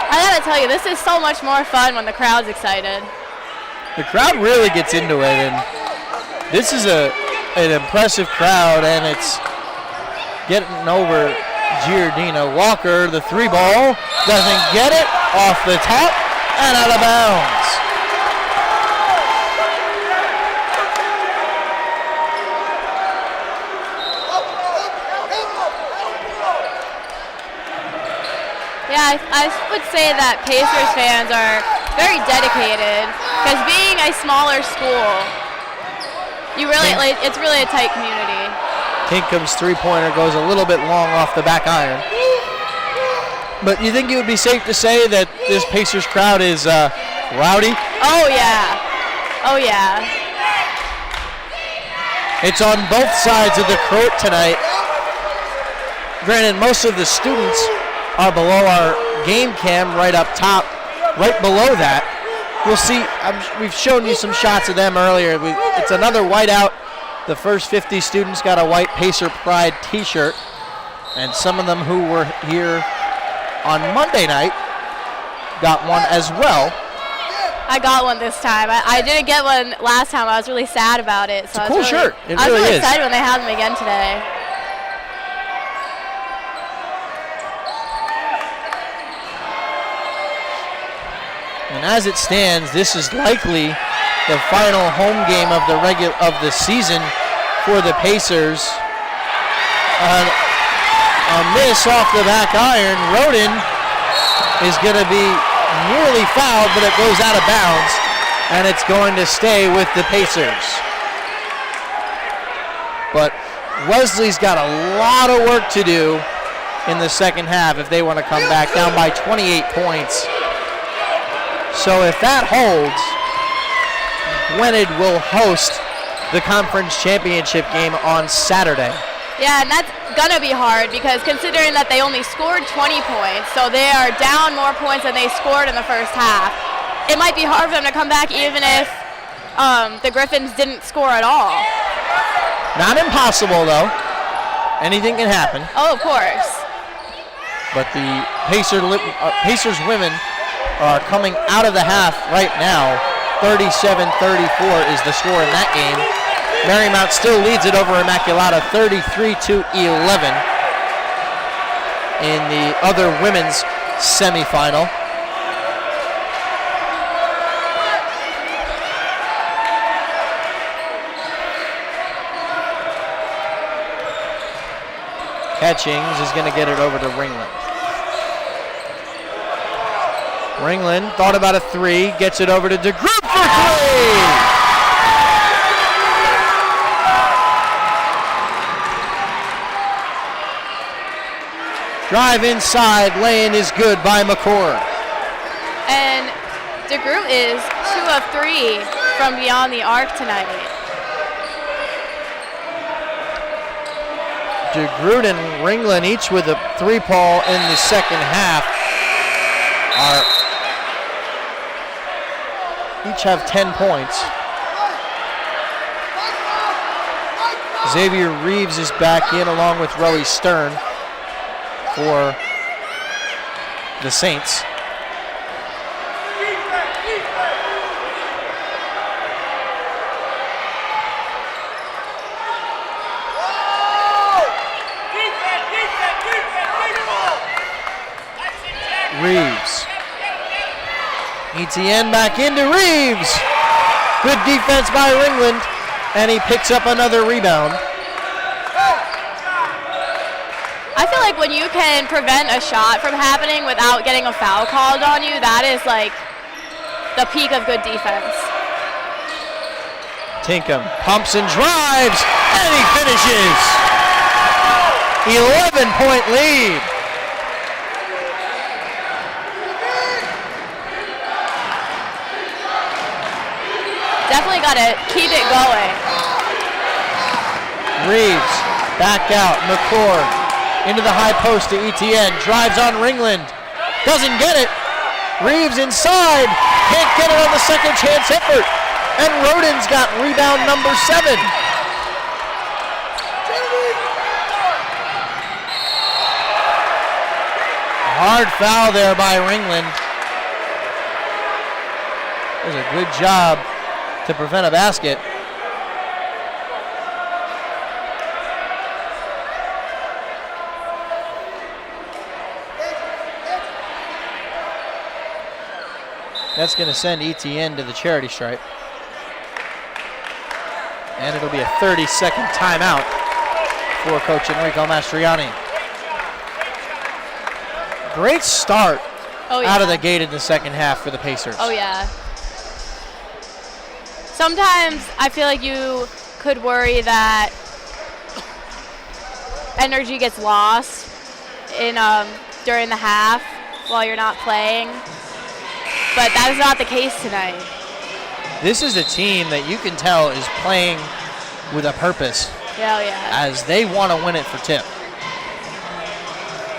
I gotta tell you, this is so much more fun when the crowd's excited. The crowd really gets into it, and this is an impressive crowd, and it's getting over Giordino. Walker, the three ball, doesn't get it, off the top and out of bounds. Yeah, I would say that Pacers fans are very dedicated, because being a smaller school, it's really a tight community. Tinkham's three-pointer goes a little bit long off the back iron. But you think it would be safe to say that this Pacers crowd is rowdy? Oh yeah, oh yeah. It's on both sides of the court tonight. Granted, most of the students are below our game cam right up top. Right below that, we'll see, we've shown you some shots of them earlier. It's another whiteout. The first 50 students got a white Pacer Pride t-shirt, and some of them who were here on Monday night got one as well. I got one this time. I didn't get one last time. I was really sad about it. So it's a cool shirt. It I was really really is. excited when they had them again today. And as it stands, this is likely the final home game of the season for the Pacers. A miss off the back iron. Roden is going to be nearly fouled, but it goes out of bounds, and it's going to stay with the Pacers. But Wesley's got a lot of work to do in the second half if they want to come back down by 28 points. So if that holds, Gwinnett will host the conference championship game on Saturday. Yeah, and that's gonna be hard because considering that they only scored 20 points, so they are down more points than they scored in the first half. It might be hard for them to come back even if the Griffins didn't score at all. Not impossible though. Anything can happen. Oh, of course. But the Pacers women are coming out of the half right now. 37-34 is the score in that game. Marymount still leads it over Immaculata 33-11 in the other women's semifinal. Catchings is going to get it over to Ringland. Ringland thought about a three, gets it over to DeGroot for three! Drive inside, lane is good by McCord. And DeGroot is 2 of 3 from beyond the arc tonight. DeGroot and Ringland each with a 3-ball in the second half each have 10 points. Xavier Reeves is back in along with Rowie Stern for the Saints. Reeves. ETN back into Reeves. Good defense by Ringland, and he picks up another rebound. I feel like when you can prevent a shot from happening without getting a foul called on you, that is like the peak of good defense. Tinkham pumps and drives, and he finishes. 11-point lead. Definitely got to keep it going. Reeves back out, McCord into the high post to ETN, drives on Ringland, doesn't get it. Reeves inside, can't get it on the second chance effort, and Rodin's got rebound number 7. Hard foul there by Ringland. It was a good job to prevent a basket. That's going to send ETN to the charity stripe. And it'll be a 30-second timeout for Coach Enrico Mastriani. Great start out of the gate in the second half for the Pacers. Oh, yeah. Sometimes I feel like you could worry that energy gets lost in during the half while you're not playing, but that is not the case tonight. This is a team that you can tell is playing with a purpose. Yeah, yeah. As they want to win it for Tip.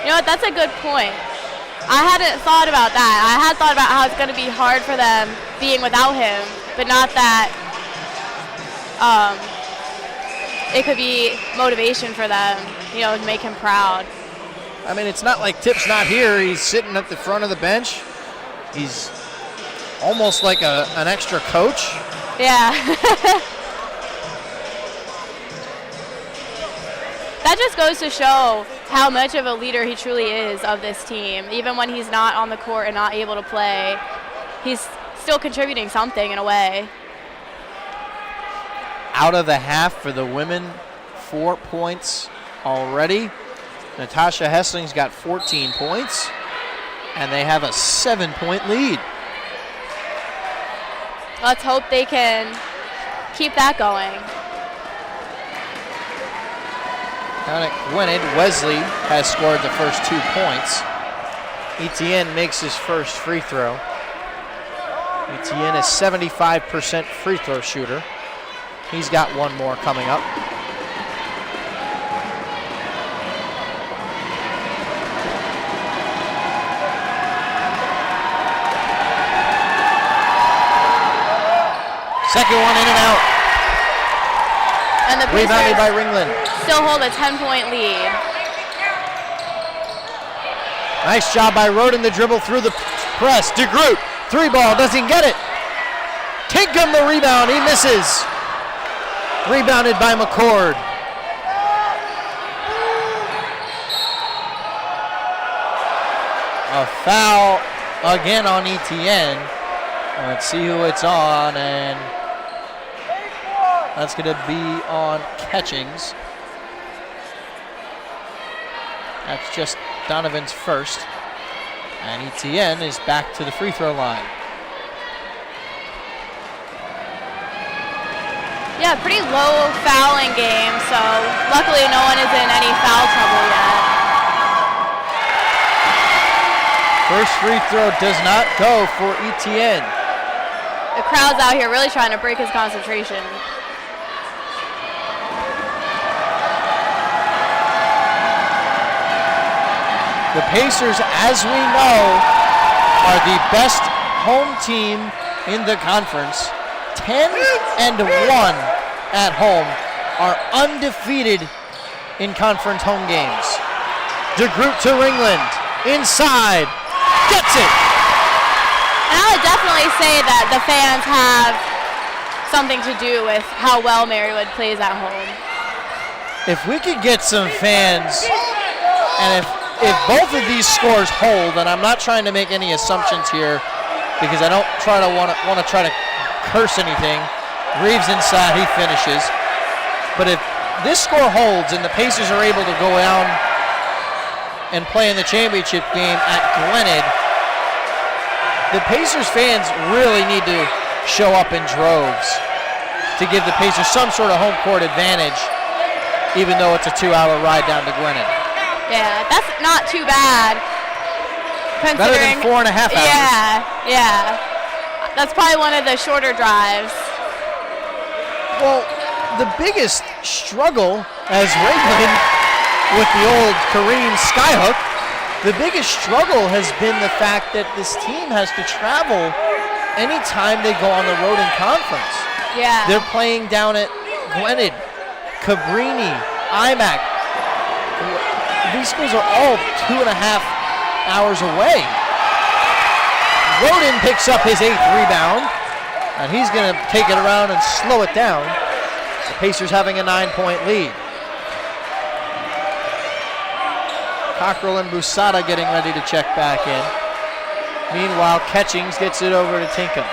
You know what? That's a good point. I hadn't thought about that. I had thought about how it's going to be hard for them being without him, but not that it could be motivation for them, you know, to make him proud. I mean, it's not like Tip's not here. He's sitting at the front of the bench. He's almost like an extra coach. Yeah. That just goes to show how much of a leader he truly is of this team. Even when he's not on the court and not able to play, he's still contributing something in a way. Out of the half for the women, 4 points already. Natasha Hessling's got 14 points, and they have a 7-point lead. Let's hope they can keep that going. Down at Gwynedd, Wesley has scored the first 2 points. ETN makes his first free throw. ETN is 75% free throw shooter. He's got one more coming up. Second one in and out. And the Rebounded by Ringland. Still hold a 10-point lead. Nice job by Rodin, the dribble through the press. DeGroot, 3-ball, doesn't get it. Tinkham the rebound, he misses. Rebounded by McCord. A foul again on ETN. Let's see who it's on, and that's going to be on Catchings. That's just Donovan's first. And ETN is back to the free throw line. Yeah, pretty low fouling game, so luckily no one is in any foul trouble yet. First free throw does not go for ETN. The crowd's out here really trying to break his concentration. The Pacers, as we know, are the best home team in the conference. 10-1 at home, are undefeated in conference home games. DeGroot to Ringland, inside, gets it. And I would definitely say that the fans have something to do with how well Marywood plays at home. If we could get some fans, and if both of these scores hold, and I'm not trying to make any assumptions here because I don't want to try to curse anything. Reeves inside, he finishes. But if this score holds and the Pacers are able to go down and play in the championship game at Gwinnett, the Pacers fans really need to show up in droves to give the Pacers some sort of home court advantage, even though it's a 2-hour ride down to Gwinnett. Yeah, that's not too bad. Better than 4.5 hours. Yeah. That's probably one of the shorter drives. Well, the biggest struggle, as Ringland with the old Kareem skyhook, the biggest struggle has been the fact that this team has to travel anytime they go on the road in conference. Yeah. They're playing down at Gwinnett, Cabrini, IMAC. These schools are all 2.5 hours away. Roden picks up his 8th rebound, and he's going to take it around and slow it down. The Pacers having a 9-point lead. Cockrell and Busada getting ready to check back in. Meanwhile, Catchings gets it over to Tinkham.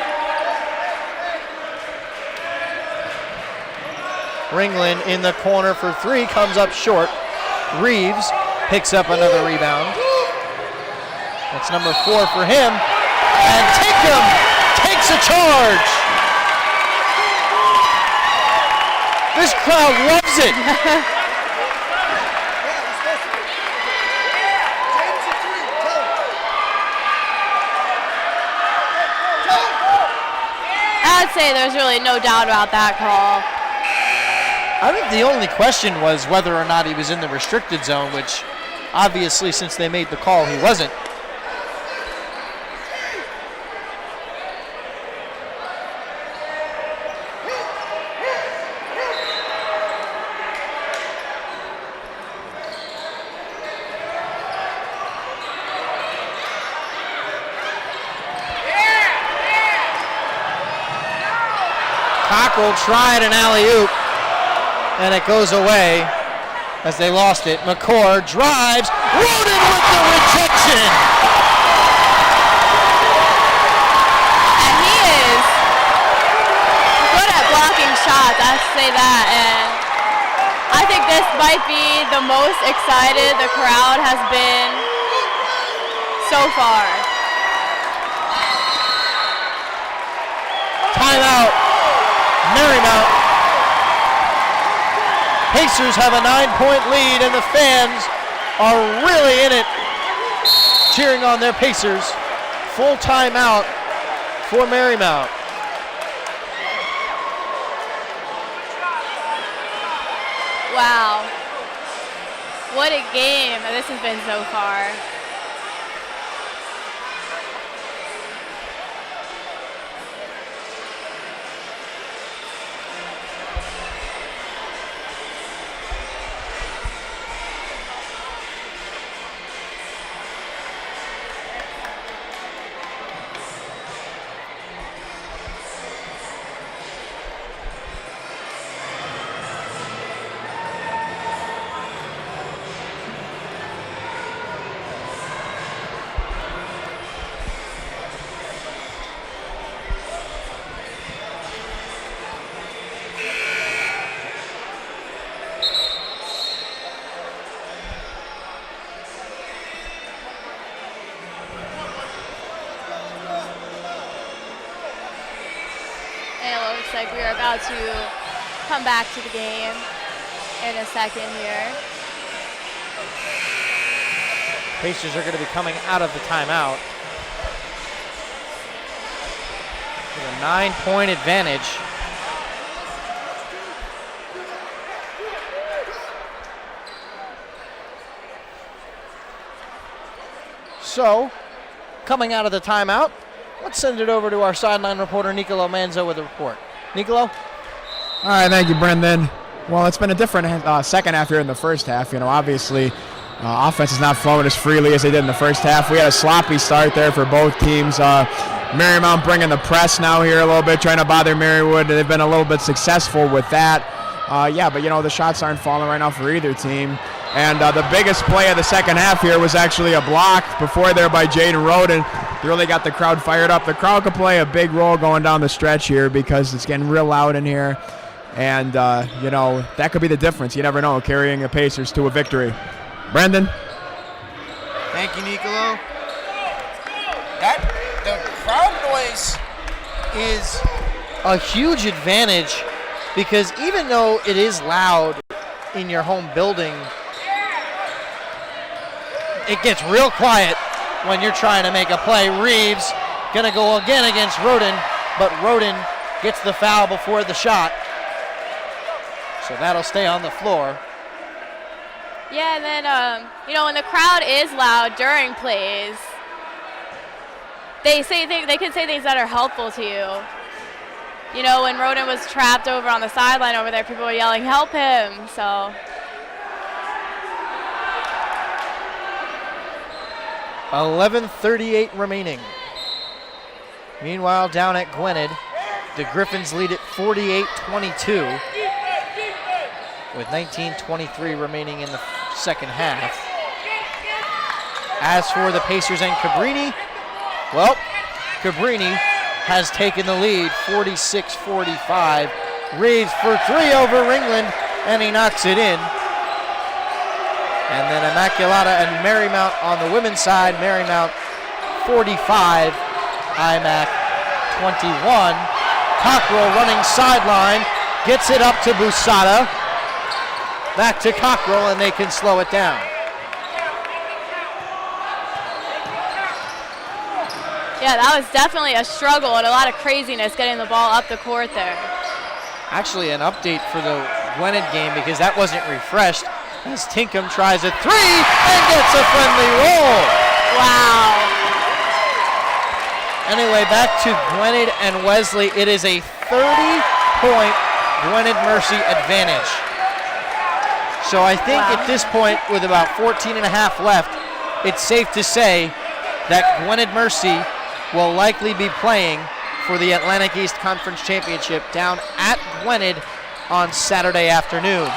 Ringland in the corner for 3, comes up short. Reeves picks up another rebound. That's number 4 for him. And Tinkham takes a charge. This crowd loves it. I'd say there's really no doubt about that call. I think the only question was whether or not he was in the restricted zone, which obviously since they made the call, he wasn't. Cockrell tried an alley-oop, and it goes away as they lost it. McCord drives, Roden with the rejection. And he is good at blocking shots, I have to say that. And I think this might be the most excited the crowd has been so far. Timeout, Marymount. Pacers have a 9-point lead, and the fans are really in it, cheering on their Pacers. Full timeout for Marymount. Wow. What a game this has been so far. And it looks like we are about to come back to the game in a second here. Pacers are going to be coming out of the timeout with a 9-point advantage. So, coming out of the timeout, let's send it over to our sideline reporter, Nicolo Manzo, with a report. Nicolo? All right, thank you, Brendan. Well, it's been a different second half here in the first half. Obviously, offense is not flowing as freely as they did in the first half. We had a sloppy start there for both teams. Marymount bringing the press now here a little bit, trying to bother Marywood. They've been a little bit successful with that. But the shots aren't falling right now for either team. And the biggest play of the second half here was actually a block before there by Jaden Roden. Really got the crowd fired up. The crowd could play a big role going down the stretch here because it's getting real loud in here. And, that could be the difference. You never know, carrying the Pacers to a victory. Brendan? Thank you, Nicolo. The crowd noise Is a huge advantage because even though it is loud in your home building, it gets real quiet when you're trying to make a play. Reeves gonna go again against Roden, but Roden gets the foul before the shot. So that'll stay on the floor. Yeah, and then, when the crowd is loud during plays, they can say things that are helpful to you. When Roden was trapped over on the sideline over there, people were yelling, "Help him!" So. 11:38 remaining. Meanwhile, down at Gwynedd, the Griffins lead at 48-22 with 19:23 remaining in the second half. As for the Pacers and Cabrini, well, Cabrini has taken the lead, 46-45. Reeves for three over Ringland, and he knocks it in. And then Immaculata and Marymount on the women's side. Marymount 45, IMAC 21. Cockrell running sideline, gets it up to Busada. Back to Cockrell, and they can slow it down. Yeah, that was definitely a struggle and a lot of craziness getting the ball up the court there. Actually, an update for the Gwynedd game because that wasn't refreshed as Tinkham tries a three and gets a friendly roll. Wow. Anyway, back to Gwynedd and Wesley. It is a 30-point Gwynedd Mercy advantage. So I think at this point, with about 14 and a half left, it's safe to say that Gwynedd Mercy will likely be playing for the Atlantic East Conference Championship down at Gwynedd on Saturday afternoon.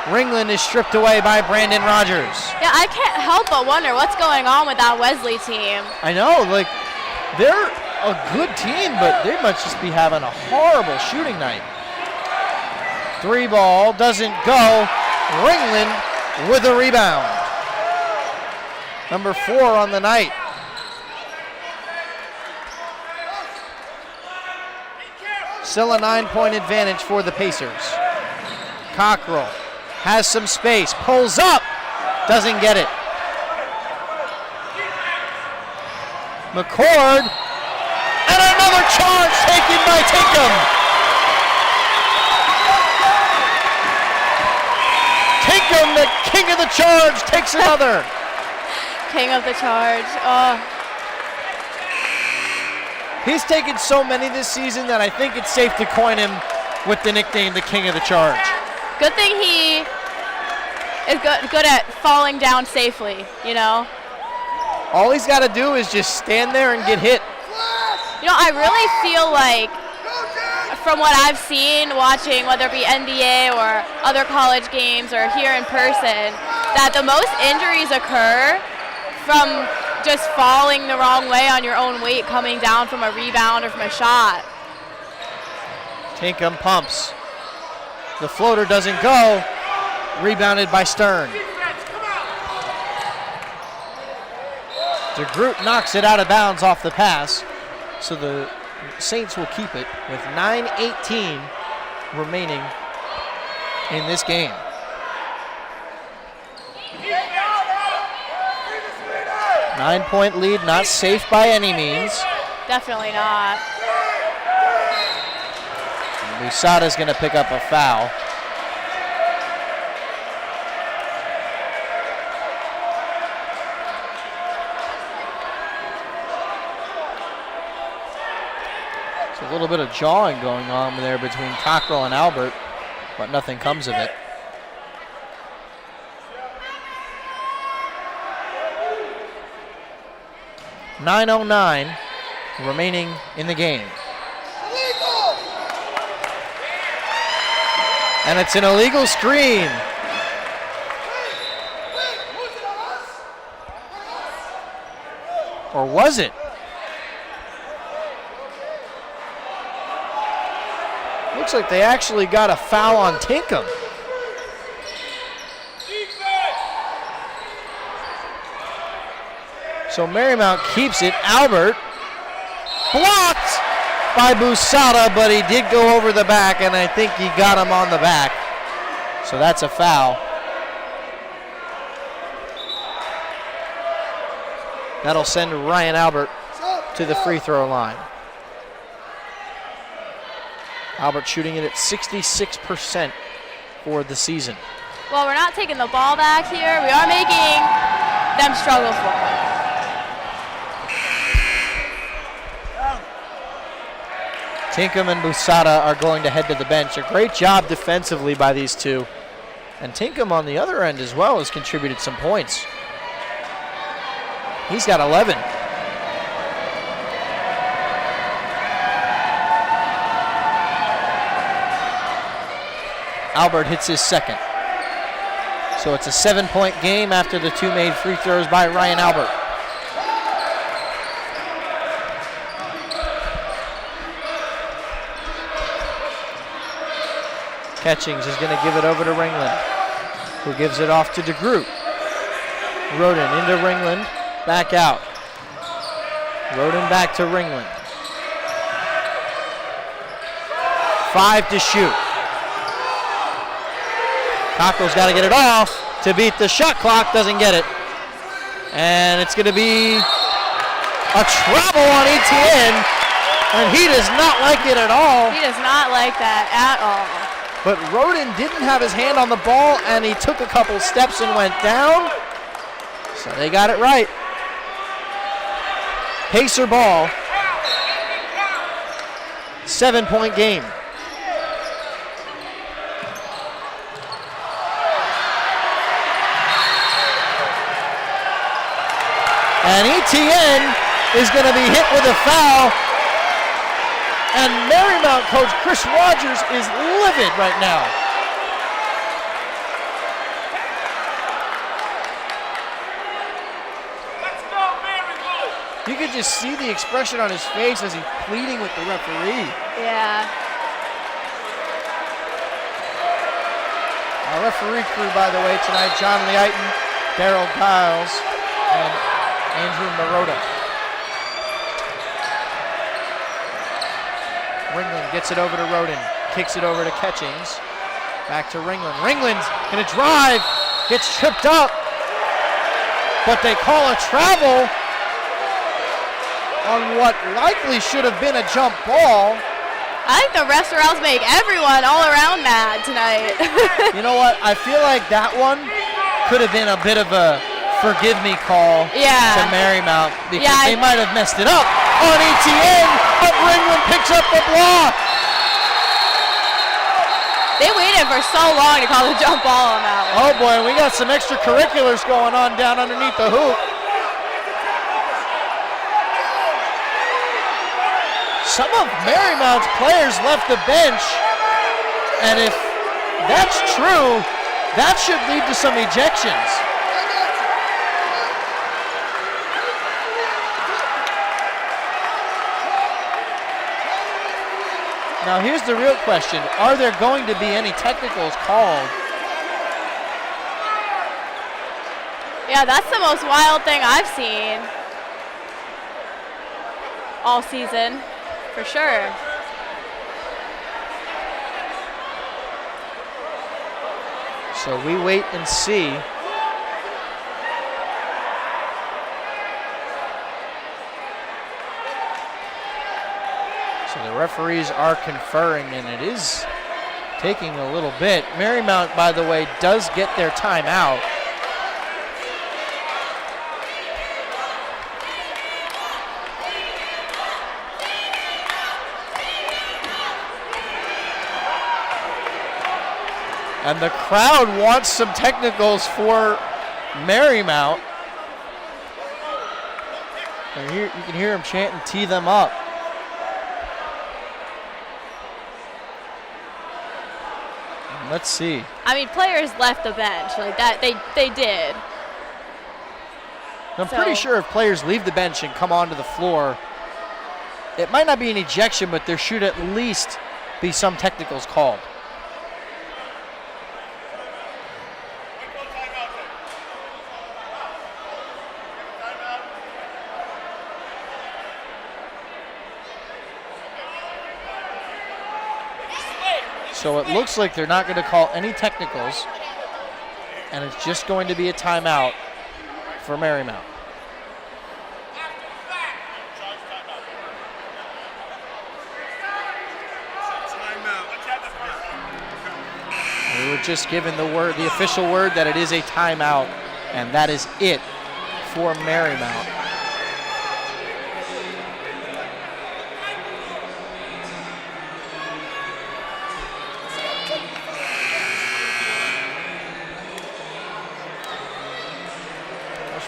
Ringland is stripped away by Brandon Rogers. Yeah, I can't help but wonder what's going on with that Wesley team. I know, they're a good team, but they must just be having a horrible shooting night. Three ball doesn't go. Ringland with a rebound. Number 4 on the night. Still a 9-point advantage for the Pacers. Cockrell has some space, pulls up, doesn't get it. McCord, and another charge taken by Tinkham. Tinkham, the king of the charge, takes another. King of the charge. Oh. He's taken so many this season that I think it's safe to coin him with the nickname the king of the charge. Good thing he is good at falling down safely, All he's got to do is just stand there and get hit. I really feel like, from what I've seen watching, whether it be NBA or other college games or here in person, that the most injuries occur from just falling the wrong way on your own weight, coming down from a rebound or from a shot. Tinkham pumps. The floater doesn't go. Rebounded by Stern. DeGroot knocks it out of bounds off the pass. So the Saints will keep it with 9:18 remaining in this game. Nine-point lead, not safe by any means. Definitely not. Musada's going to pick up a foul. There's a little bit of jawing going on there between Cockrell and Albert, but nothing comes of it. .909 remaining in the game. And it's an illegal screen. Or was it? Looks like they actually got a foul on Tinkham. So Marymount keeps it. Albert blocked by Busada, but he did go over the back, and I think he got him on the back. So that's a foul. That'll send Ryan Albert to the free throw line. Albert shooting it at 66% for the season. Well, we're not taking the ball back here. We are making them struggle for it. Tinkham and Busada are going to head to the bench. A great job defensively by these two. And Tinkham on the other end as well has contributed some points. He's got 11. Albert hits his second. So it's a 7-point game after the two made free throws by Ryan Albert. Catchings is going to give it over to Ringland, who gives it off to DeGroot. Roden into Ringland, back out. Roden back to Ringland. 5 to shoot. Cockrell's got to get it off to beat the shot clock, doesn't get it. And it's going to be a travel on Etienne, and he does not like it at all. He does not like that at all. But Roden didn't have his hand on the ball, and he took a couple steps and went down. So they got it right. Pacer ball. 7-point game. And Etienne is going to be hit with a foul. And Marymount coach Chris Rogers is livid right now. Let's go, Marywood! You could just see the expression on his face as he's pleading with the referee. Yeah. Our referee crew, by the way, tonight, John Leiten, Daryl Giles, and Andrew Marotta. Ringland gets it over to Roden, kicks it over to Catchings, back to Ringland. Ringland's gonna drive, gets tripped up, but they call a travel on what likely should have been a jump ball. I think the refs are out to make everyone all around mad tonight. You know what? I feel like that one could have been a bit of a forgive me call to Marymount because they might have messed it up on Etienne, but Ringland picks up the block. They waited for so long to call the jump ball on that one. Oh boy, we got some extracurriculars going on down underneath the hoop. Some of Marymount's players left the bench, and if that's true, that should lead to some ejections. Now here's the real question. Are there going to be any technicals called? Yeah, that's the most wild thing I've seen all season. For sure. So we wait and see. So the referees are conferring, and it is taking a little bit. Marymount, by the way, does get their timeout. And the crowd wants some technicals for Marymount. And here, you can hear them chanting, "Tee them up." And let's see. I mean, players left the bench like that. They did. I'm pretty sure if players leave the bench and come onto the floor, it might not be an ejection, but there should at least be some technicals called. So it looks like they're not going to call any technicals, and it's just going to be a timeout for Marymount. We were just given the official word that it is a timeout, and that is it for Marymount.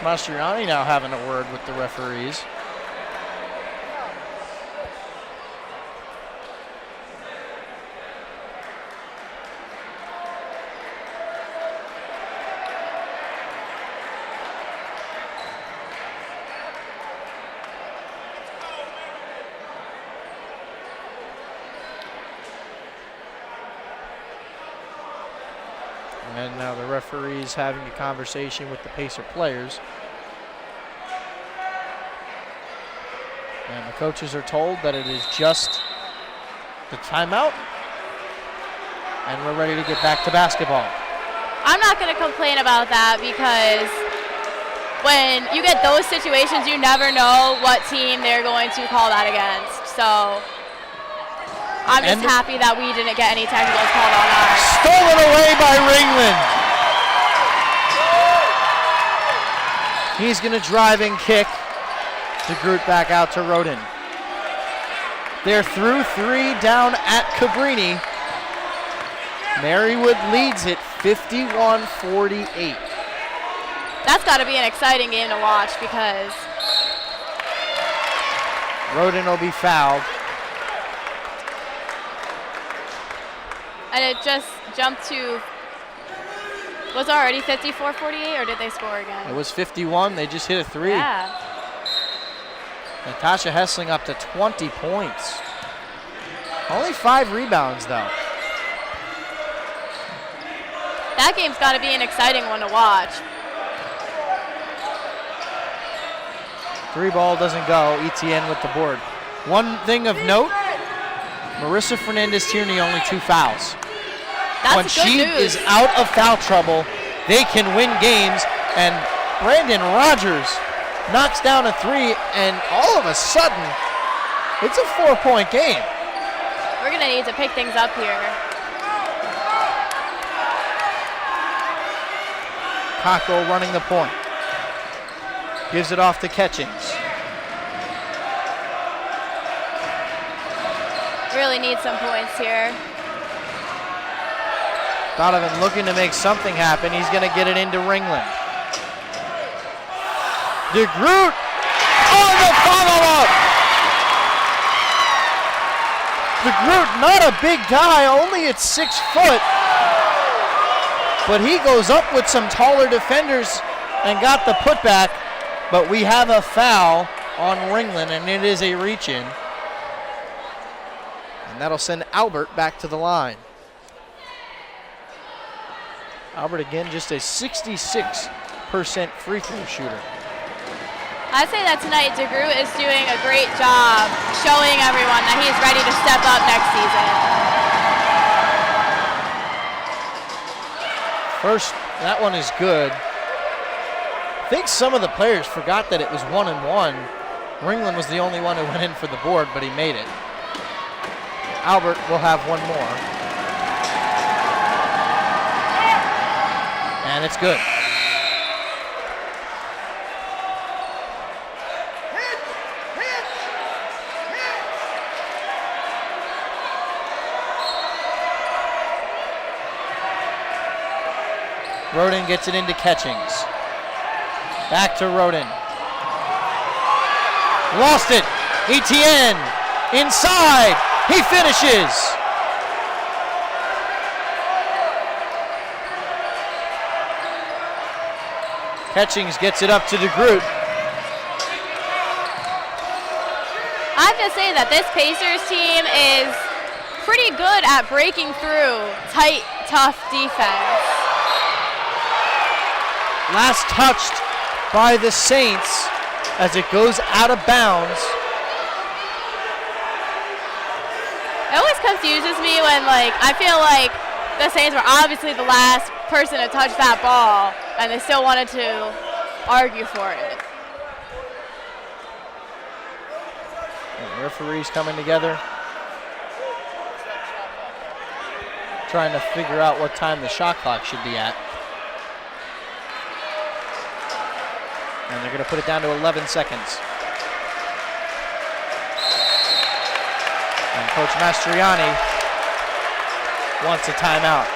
Mastriani now having a word with the referees. And now the referees having a conversation with the Pacer players. And the coaches are told that it is just the timeout, and we're ready to get back to basketball. I'm not going to complain about that because when you get those situations, you never know what team they're going to call that against. So I'm just happy that we didn't get any technicals called on ours. Stolen away by Ringland. He's going to drive and kick. DeGroot back out to Roden. They're through three down at Cabrini. Marywood leads it 51-48. That's got to be an exciting game to watch because Roden will be fouled. And it just jumped to, was it already 54-48 or did they score again? It was 51. They just hit a three. Yeah. Natasha Hessling up to 20 points. Only 5 rebounds, though. That game's got to be an exciting one to watch. 3 ball doesn't go. ETN with the board. One thing of note, Marissa Fernandez-Tierney only 2 fouls. That's when good she news. is out of foul trouble, they can win games. And Brandon Rogers knocks down a 3, and all of a sudden, it's a 4-point game. We're going to need to pick things up here. Cockrell running the point. Gives it off to Catchings. Really need some points here. Donovan looking to make something happen. He's going to get it into Ringland. DeGroot on the follow-up. DeGroot, not a big guy, only at 6 foot. But he goes up with some taller defenders and got the putback. But we have a foul on Ringland, and it is a reach-in. And that'll send Albert back to the line. Albert, again, just a 66% free throw shooter. I say that tonight DeGroot is doing a great job showing everyone that he's ready to step up next season. First, that one is good. I think some of the players forgot that it was 1-1. Ringland was the only one who went in for the board, but he made it. Albert will have one more. And it's good. Roden gets it into Catchings. Back to Roden. Lost it. Etienne inside. He finishes. Catchings gets it up to DeGroot. I have to say that this Pacers team is pretty good at breaking through tight, tough defense. Last touched by the Saints as it goes out of bounds. It always confuses me when, like, I feel like the Saints were obviously the last person to touch that ball, and they still wanted to argue for it. The referees coming together, trying to figure out what time the shot clock should be at. And they're going to put it down to 11 seconds. And Coach Mastriani wants a timeout.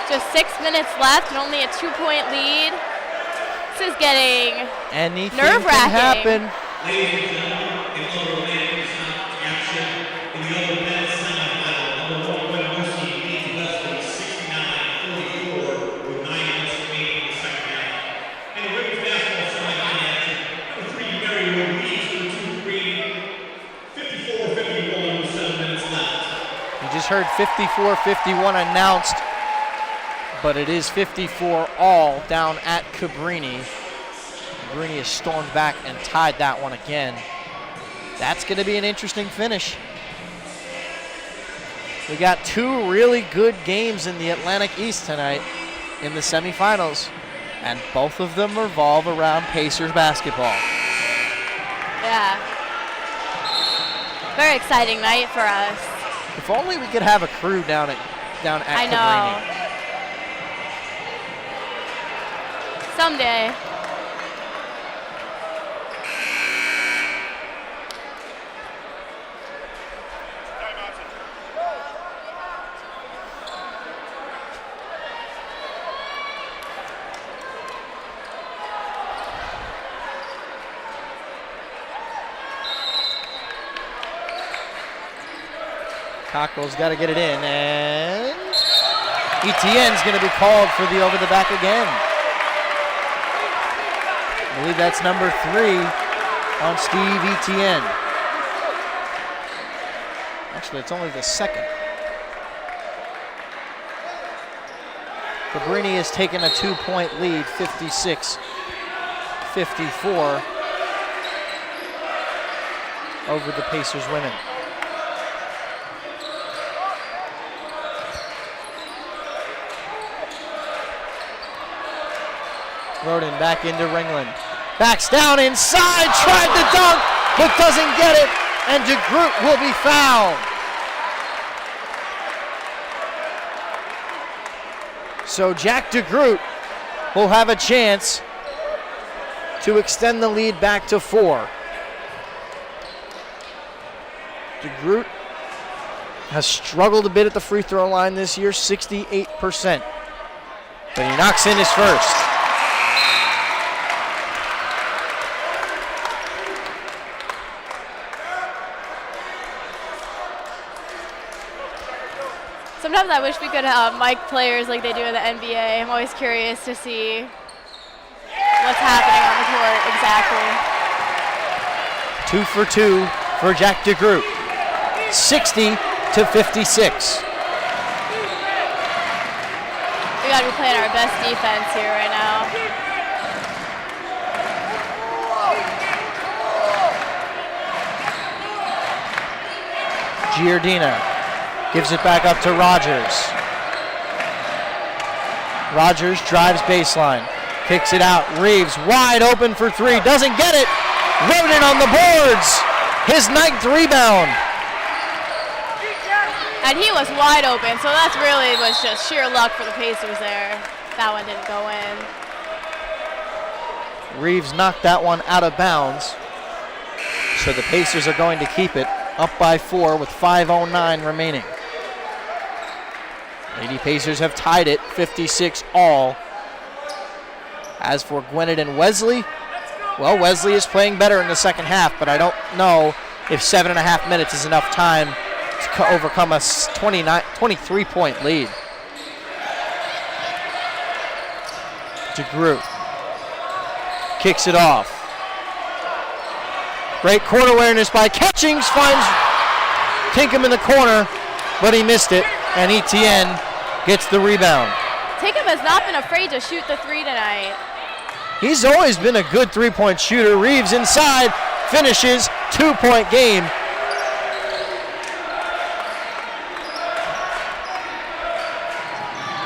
Just 6 minutes left and only a 2-point lead. This is getting Anything nerve-wracking. can happen. Heard 54-51 announced, but it is 54 all down at Cabrini. Cabrini has stormed back and tied that one again. That's going to be an interesting finish. We got two really good games in the Atlantic East tonight in the semifinals, and both of them revolve around Pacers basketball. Yeah. Very exciting night for us. If only we could have a crew down at I Cabrini. know. Someday. Cockrell's got to get it in, and Etienne's going to be called for the over the back again. I believe that's number 3 on Steve Etienne. Actually, it's only the second. Cabrini has taken a 2-point lead, 56-54 over the Pacers women. Roden back into Ringland. Backs down inside, tried to dunk, but doesn't get it, and DeGroot will be fouled. So Jack DeGroot will have a chance to extend the lead back to 4. DeGroot has struggled a bit at the free throw line this year, 68%. But he knocks in his first. Sometimes I wish we could mic players like they do in the NBA. I'm always curious to see what's happening on the court exactly. 2 for 2 for Jack DeGroot. 60-56. We got to be playing our best defense here right now. Giardina gives it back up to Rogers. Rogers drives baseline, kicks it out. Reeves wide open for three, doesn't get it. Roden on the boards, his 9th rebound. And he was wide open, so that really was just sheer luck for the Pacers there. That one didn't go in. Reeves knocked that one out of bounds. So the Pacers are going to keep it up by 4 with 5:09 remaining. Lady Pacers have tied it 56 all. As for Gwinnett and Wesley, well, Wesley is playing better in the second half, but I don't know if 7.5 minutes is enough time to overcome a 23-point lead. DeGroot kicks it off. Great court awareness by Catchings, finds Tinkham in the corner, but he missed it, and Etienne gets the rebound. Tinkham has not been afraid to shoot the three tonight. He's always been a good three-point shooter. Reeves inside, finishes, 2-point game.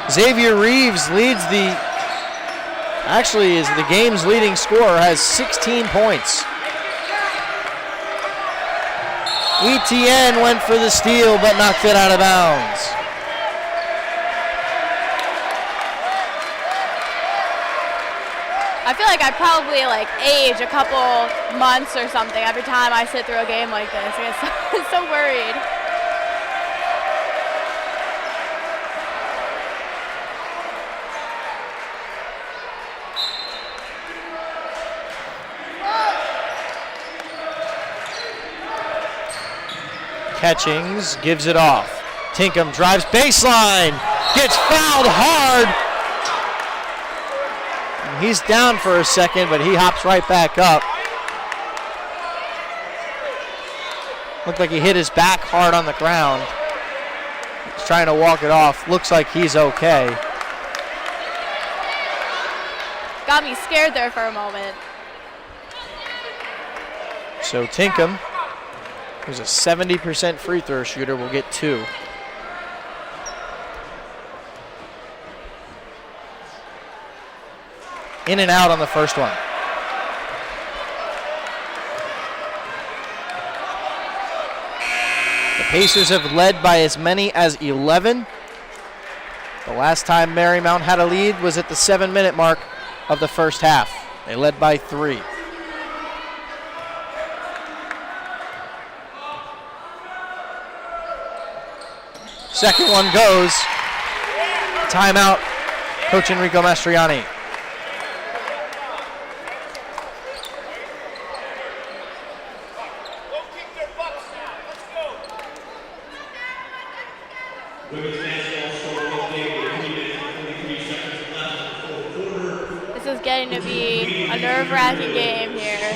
Xavier Reeves leads is the game's leading scorer, has 16 points. Etienne went for the steal, but knocked it out of bounds. I feel like I probably age a couple months or something every time I sit through a game like this. I get so worried. Catchings gives it off. Tinkham drives baseline, gets fouled hard. And he's down for a second, but he hops right back up. Looked like he hit his back hard on the ground. He's trying to walk it off. Looks like he's okay. Got me scared there for a moment. So Tinkham, who's a 70% free throw shooter, will get 2. In and out on the first one. The Pacers have led by as many as 11. The last time Marymount had a lead was at the 7-minute mark of the first half. They led by 3. Second one goes. Timeout, Coach Enrico Mastriani. This is getting to be a nerve-wracking game here.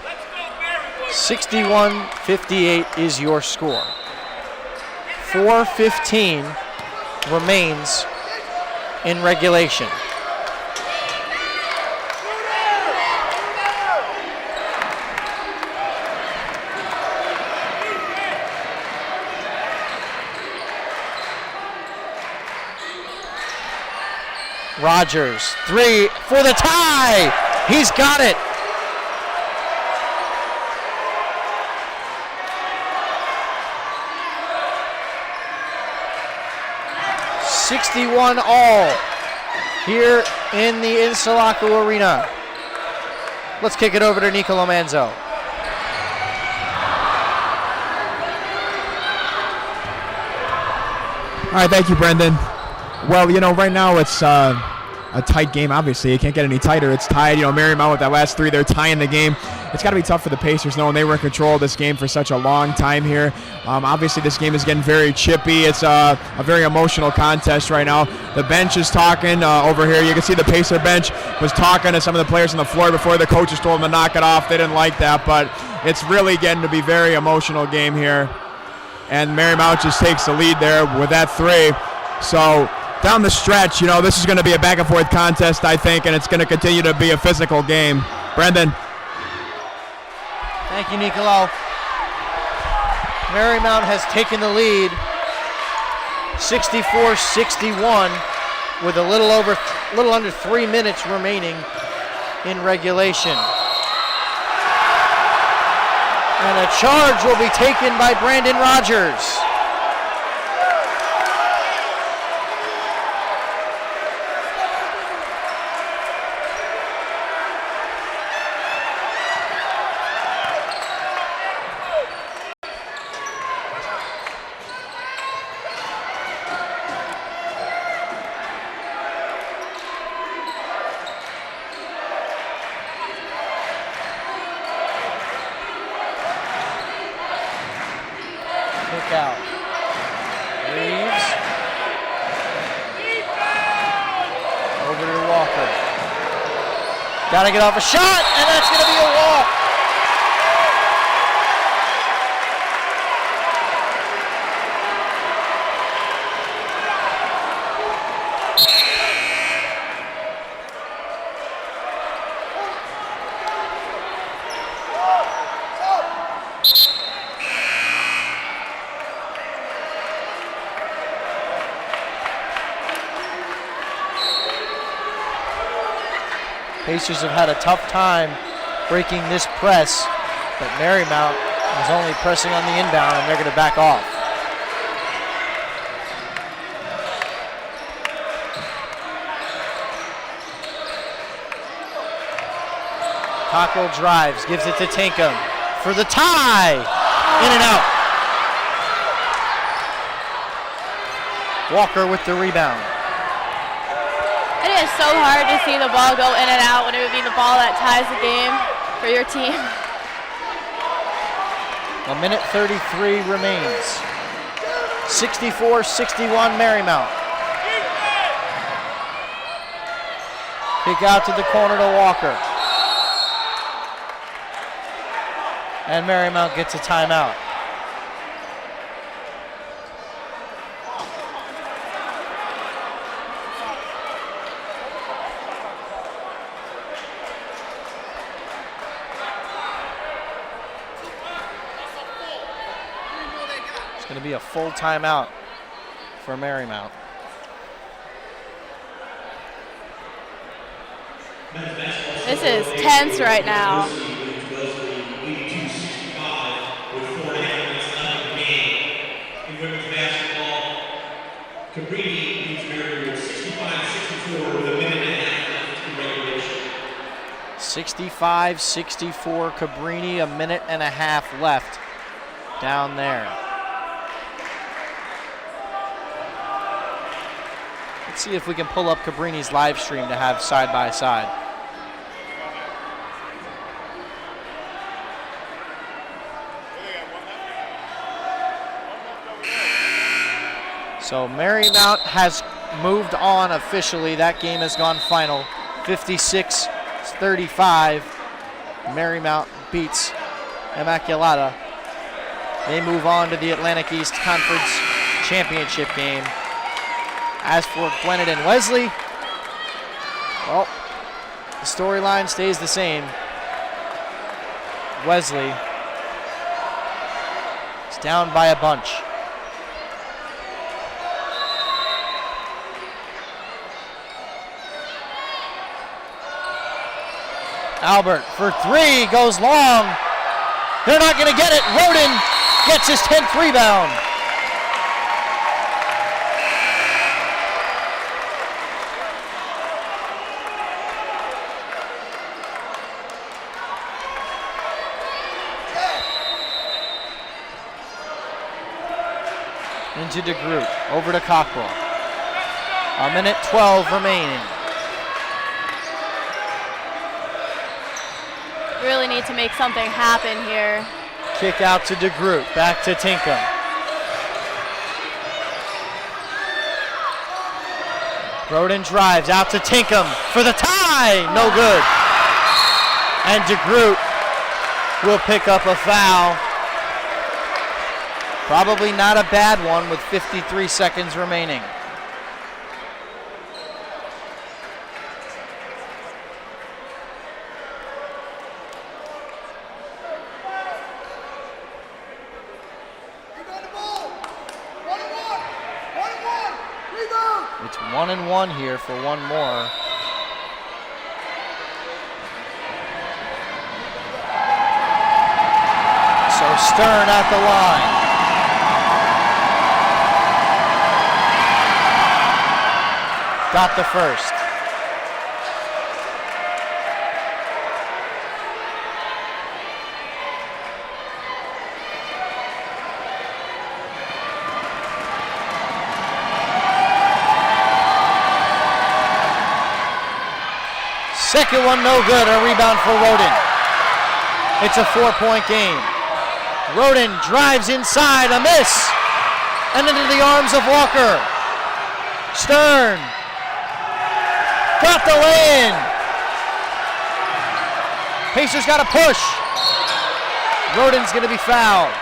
Let's go, Marywood. 61-58 is your score. 4:15 remains in regulation. Rogers, 3 for the tie. He's got it. $61 here in the Insulaco Arena. Let's kick it over to Nicolo Manzo. All right, thank you, Brendan. Well, you know, right now it's a tight game, obviously. It can't get any tighter. It's tied. You know, Marymount with that last three, they're tying the game. It's got to be tough for the Pacers knowing they were in control of this game for such a long time here. Obviously, this game is getting very chippy. It's a very emotional contest right now. The bench is talking over here. You can see the Pacer bench was talking to some of the players on the floor before the coaches told them to knock it off. They didn't like that, but it's really getting to be very emotional game here. And Marymount just takes the lead there with that three. So down the stretch, you know, this is going to be a back and forth contest, I think, and it's going to continue to be a physical game. Brendan. Thank you, Nicolo. Marymount has taken the lead 64-61 with a little under 3 minutes remaining in regulation. And a charge will be taken by Brandon Rogers. Out. Reeves. Over to Walker. Got to get off a shot, and that's going to be a walk. Pacers have had a tough time breaking this press, but Marymount is only pressing on the inbound, and they're going to back off. Cockrell drives, gives it to Tinkham for the tie. In and out. Walker with the rebound. It is so hard to see the ball go in and out when it would be the ball that ties the game for your team. A minute 33 remains. 64-61 Marymount. Kick out to the corner to Walker. And Marymount gets a timeout. Going to be a full timeout for Marymount. This is tense right now. In women's basketball, Cabrini beats Marywood 65-64 with a minute and a half left in regulation. 65-64 Cabrini, a minute and a half left down there. Let's see if we can pull up Cabrini's live stream to have side by side. So Marymount has moved on officially. That game has gone final. 56-35. Marymount beats Immaculata. They move on to the Atlantic East Conference Championship game. As for Gwinnett and Wesley, well, the storyline stays the same. Wesley is down by a bunch. Albert for three, goes long. They're not going to get it. Roden gets his 10th rebound. into DeGroot. Over to Cockrell. 1:12 remaining. Really need to make something happen here. Kick out to DeGroot. Back to Tinkham. Roden drives out to Tinkham for the tie. No good. And DeGroot will pick up a foul. Probably not a bad one with 53 seconds remaining. It's 1-1 here for one more. So Stern at the line. Got the first. Second one, no good. A rebound for Roden. It's a 4-point game. Roden drives inside, a miss. And into the arms of Walker. Stern. Got the lay-in. Pacers got to push. Roden's going to be fouled.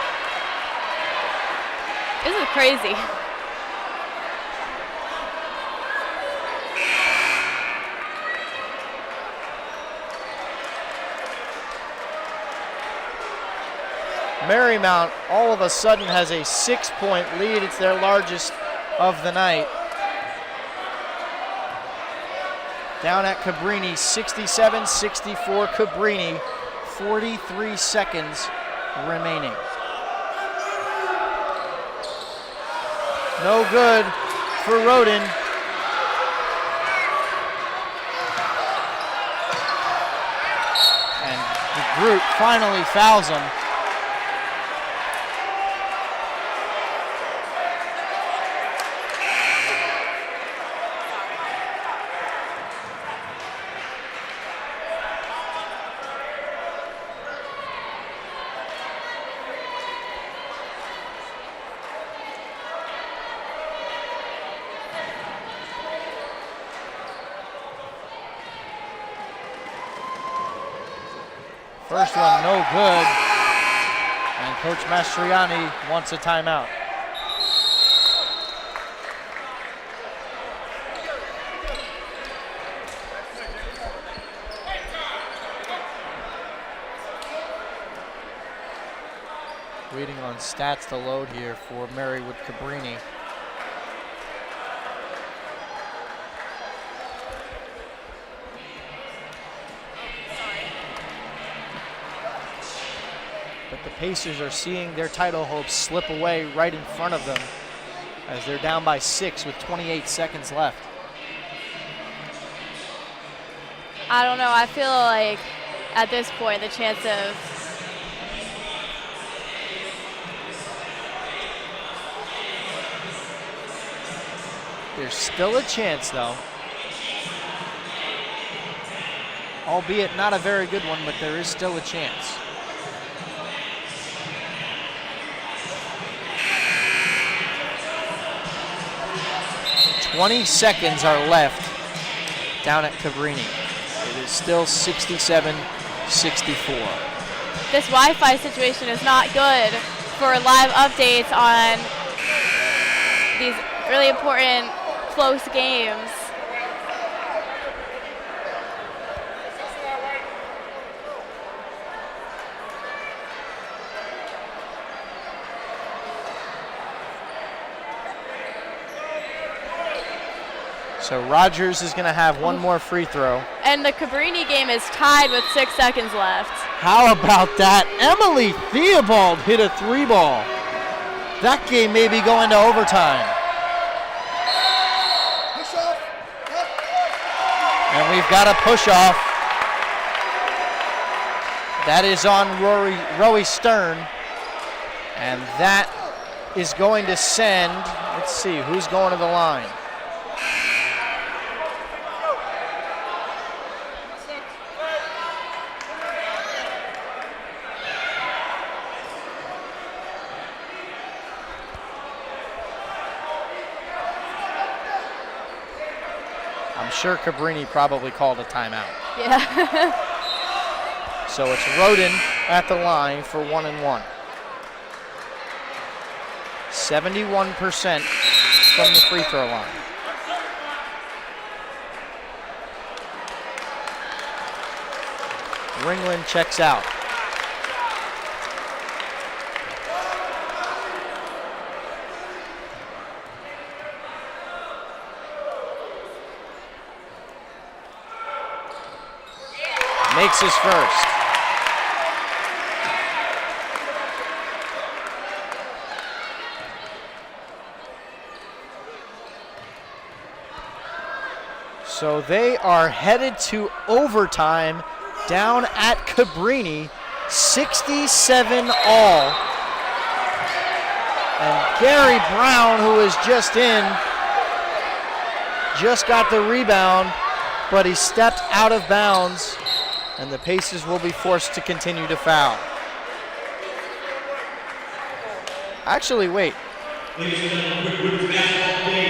This is crazy. Marymount all of a sudden has a 6-point lead. It's their largest of the night. Down at Cabrini, 67-64 Cabrini, 43 seconds remaining. No good for Roden. And DeGroot finally fouls him. First one, no good. And Coach Mastriani wants a timeout. Waiting on stats to load here for Marywood Cabrini. But the Pacers are seeing their title hopes slip away right in front of them as they're down by 6 with 28 seconds left. I don't know. I feel like at this point the chance of there's still a chance though. Albeit not a very good one, but there is still a chance. 20 seconds are left down at Cabrini. It is still 67-64. this Wi-Fi situation is not good for live updates on these really important close games. So Rogers is going to have one more free throw. And the Cabrini game is tied with 6 seconds left. How about that? Emily Theobald hit a 3-ball. That game may be going to overtime. And we've got a push-off. That is on Rowie Stern. And that is going to send, let's see, who's going to the line? I'm sure Cabrini probably called a timeout. Yeah. So it's Roden at the line for 1-1. 71% from the free throw line. Ringland checks out. Makes his first. So they are headed to overtime down at Cabrini, 67 all. And Gary Brown, who is just in, just got the rebound, but he stepped out of bounds, and the Pacers will be forced to continue to foul. Actually, wait. Ladies and gentlemen, quick women's basketball play.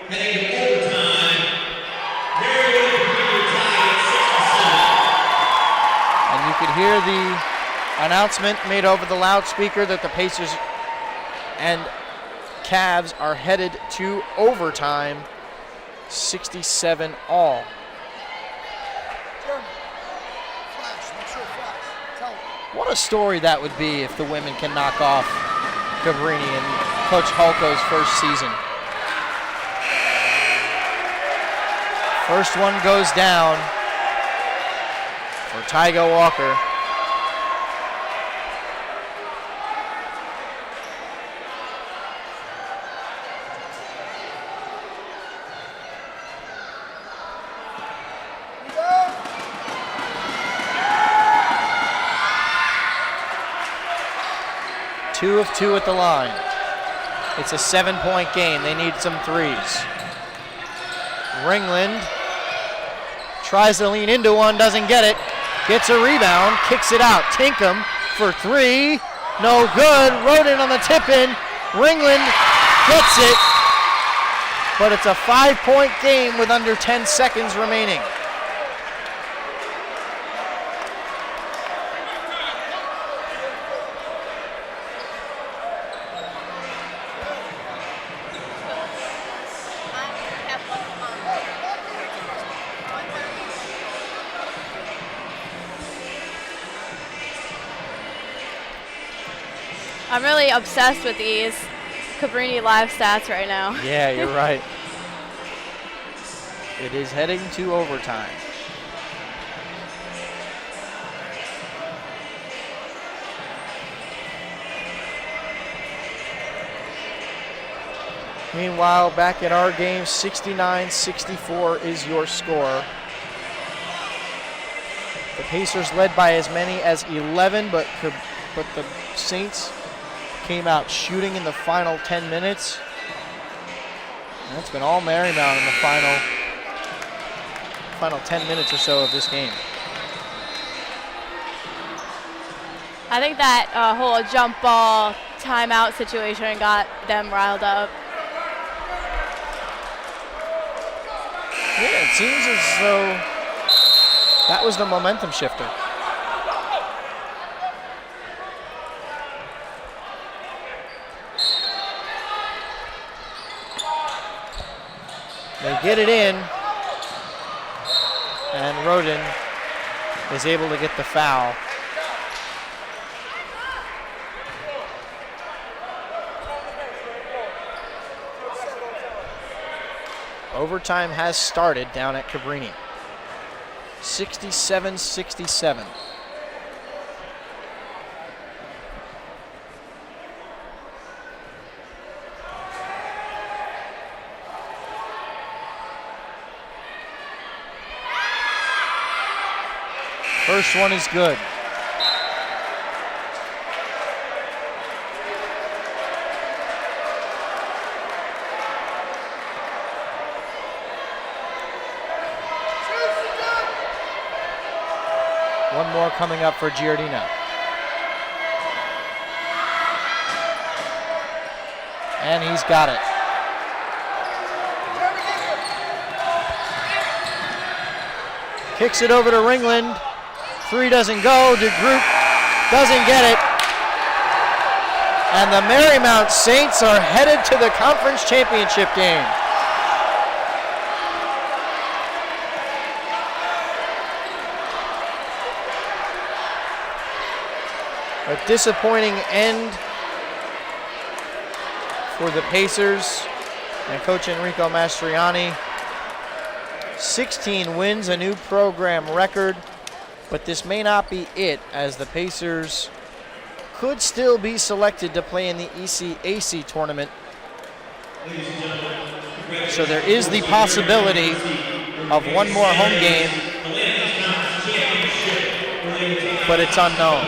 Heading to overtime. Marywood Cabrini tied at 67. And you could hear the announcement made over the loudspeaker that the Pacers and Cavs are headed to overtime, 67 all. What a story that would be if the women can knock off Cabrini in Coach Halko's first season. First one goes down for Tyga Walker. Two of two at the line. It's a 7-point game. They need some threes. Ringland tries to lean into one, doesn't get it. Gets a rebound, kicks it out. Tinkham for three. No good. Roden on the tip-in. Ringland gets it. But it's a 5-point game with under 10 seconds remaining. I'm really obsessed with these Cabrini live stats right now. Yeah, you're right. It is heading to overtime. Meanwhile, back at our game, 69-64 is your score. The Pacers led by as many as 11, but the Saints came out shooting in the final 10 minutes. And it's been all Marymount in the final 10 minutes or so of this game. I think that whole jump ball timeout situation got them riled up. Yeah, it seems as though that was the momentum shifter. They get it in, and Roden is able to get the foul. Overtime has started down at Cabrini. 67-67. First one is good. One more coming up for Giardino. And he's got it. Kicks it over to Ringland. 3 doesn't go. DeGroot doesn't get it. And the Marymount Saints are headed to the conference championship game. A disappointing end for the Pacers and Coach Enrico Mastriani. 16 wins, a new program record, but this may not be it, as the Pacers could still be selected to play in the ECAC tournament. So there is the possibility of one more home game, but it's unknown.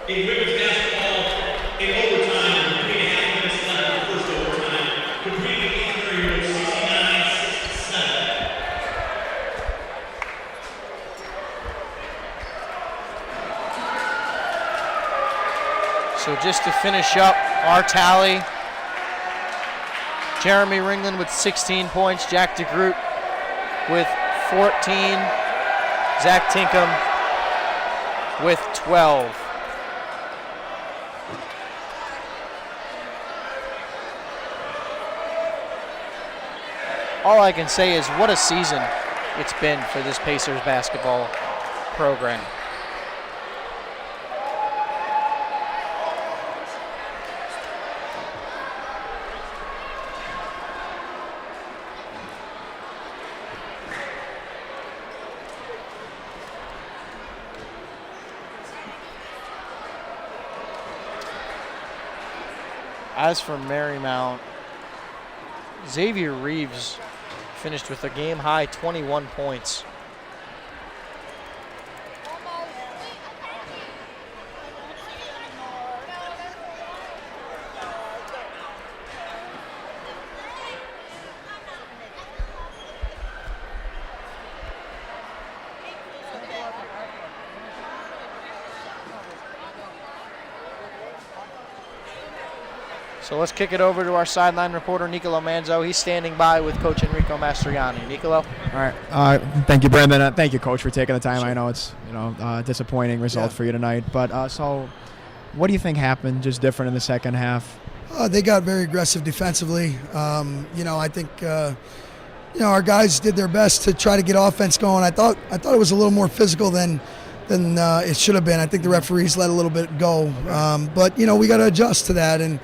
In women's basketball, in overtime, 3.5 minutes left in the first overtime, Cabrini leads Marywood 69-67. So just to finish up our tally, Jeremy Ringland with 16 points, Jack DeGroot with 14, Zach Tinkham with 12. All I can say is what a season it's been for this Pacers basketball program. As for Marymount, Xavier Reeves finished with a game-high 21 points. So let's kick it over to our sideline reporter, Nicolo Manzo. He's standing by with Coach Enrico Mastriani. Nicolo? All right. Thank you, Brandon. Thank you, Coach, for taking the time. Sure. I know it's a disappointing result for you tonight. But so what do you think happened just different in the second half? They got very aggressive defensively. I think our guys did their best to try to get offense going. I thought it was a little more physical than it should have been. I think the referees let a little bit go, but we got to adjust to that. And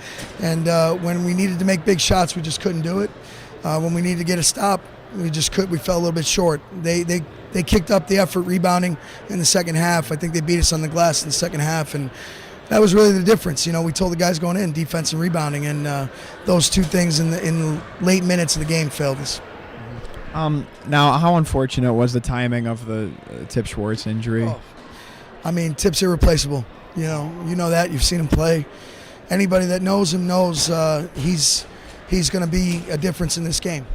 when we needed to make big shots, we just couldn't do it. When we needed to get a stop, we fell a little bit short. They kicked up the effort rebounding in the second half. I think they beat us on the glass in the second half, and that was really the difference. We told the guys going in, defense and rebounding, and those two things in the late minutes of the game failed us. Now, how unfortunate was the timing of the Tip Schwartz injury? Oh. I mean, Tip's irreplaceable. You know that. You've seen him play. Anybody that knows him knows he's going to be a difference in this game.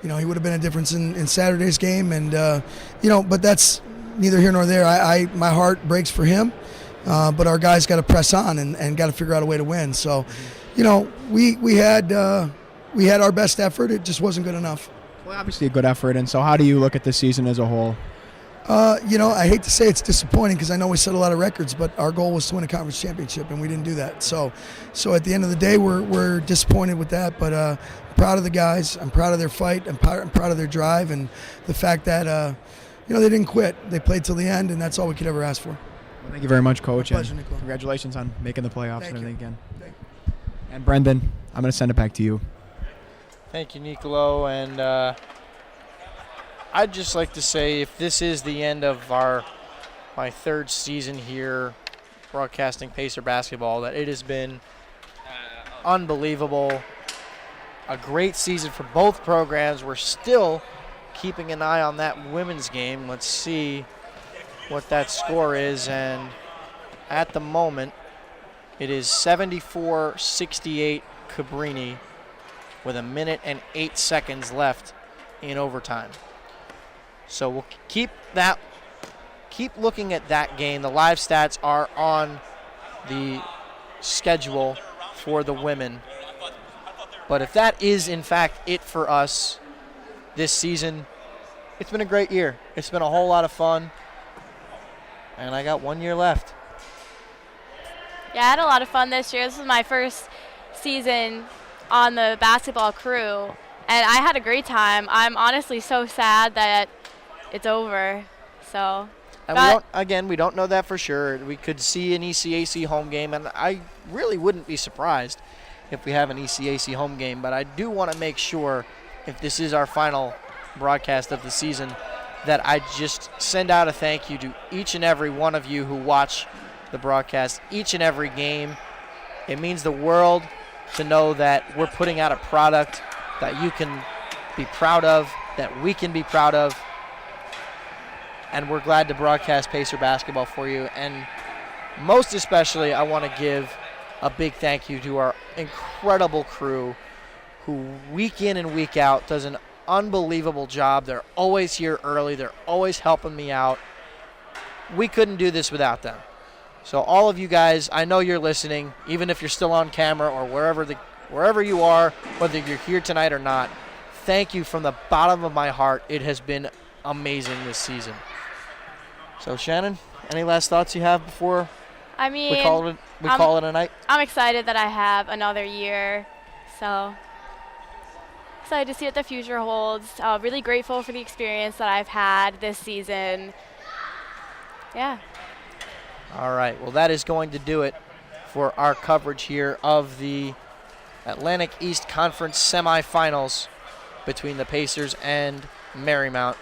He would have been a difference in Saturday's game, and but that's neither here nor there. My heart breaks for him, but our guys got to press on and got to figure out a way to win. So, we had our best effort. It just wasn't good enough. Well, obviously a good effort. And so how do you look at the season as a whole? I hate to say it's disappointing because I know we set a lot of records, but our goal was to win a conference championship, and we didn't do that. So at the end of the day, we're disappointed with that, but I'm proud of the guys. I'm proud of their fight. I'm proud of their drive and the fact that, they didn't quit. They played till the end, and that's all we could ever ask for. Well, thank you very much, Coach. My pleasure, Nicole. Congratulations on making the playoffs and everything again. Thank you. And Brendan, I'm going to send it back to you. Thank you, Nicolo. And I'd just like to say, if this is the end of my third season here broadcasting Pacer basketball, that it has been unbelievable. A great season for both programs. We're still keeping an eye on that women's game. Let's see what that score is. And at the moment, it is 74-68 Cabrini with 1 minute and 8 seconds left in overtime. So we'll keep looking at that game. The live stats are on the schedule for the women. But if that is, in fact, it for us this season, it's been a great year. It's been a whole lot of fun. And I got 1 year left. Yeah, I had a lot of fun this year. This was my first season on the basketball crew, and I had a great time. I'm honestly so sad that it's over. So, and we don't know that for sure. We could see an ECAC home game, and I really wouldn't be surprised if we have an ECAC home game, but I do want to make sure, if this is our final broadcast of the season, that I just send out a thank you to each and every one of you who watch the broadcast each and every game. It means the world to know that we're putting out a product that you can be proud of, that we can be proud of, and we're glad to broadcast Pacer basketball for you. And most especially, I want to give a big thank you to our incredible crew who week in and week out does an unbelievable job. They're always here early. They're always helping me out. We couldn't do this without them. So all of you guys, I know you're listening, even if you're still on camera or wherever you are, whether you're here tonight or not. Thank you from the bottom of my heart. It has been amazing this season. So Shannon, any last thoughts you have before we call it a night? I'm excited that I have another year. So excited to see what the future holds. Really grateful for the experience that I've had this season. Yeah. All right. Well, that is going to do it for our coverage here of the Atlantic East Conference semifinals between the Pacers and Marymount.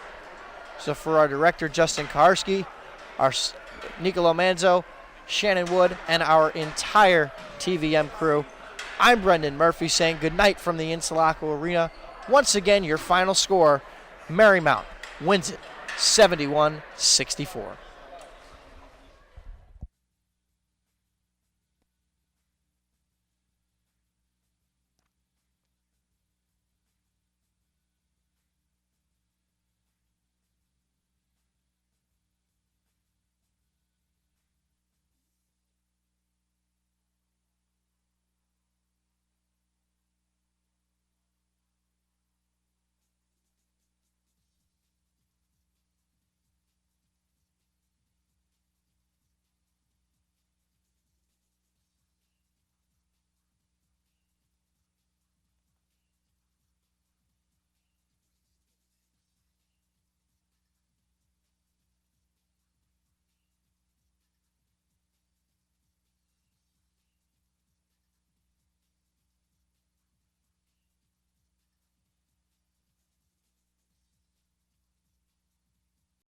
So for our director, Justin Kaharski, our Nicolo Manzo, Shannon Wood, and our entire TVM crew, I'm Brendan Murphy saying goodnight from the Insulaco Arena. Once again, your final score, Marymount wins it 71-64.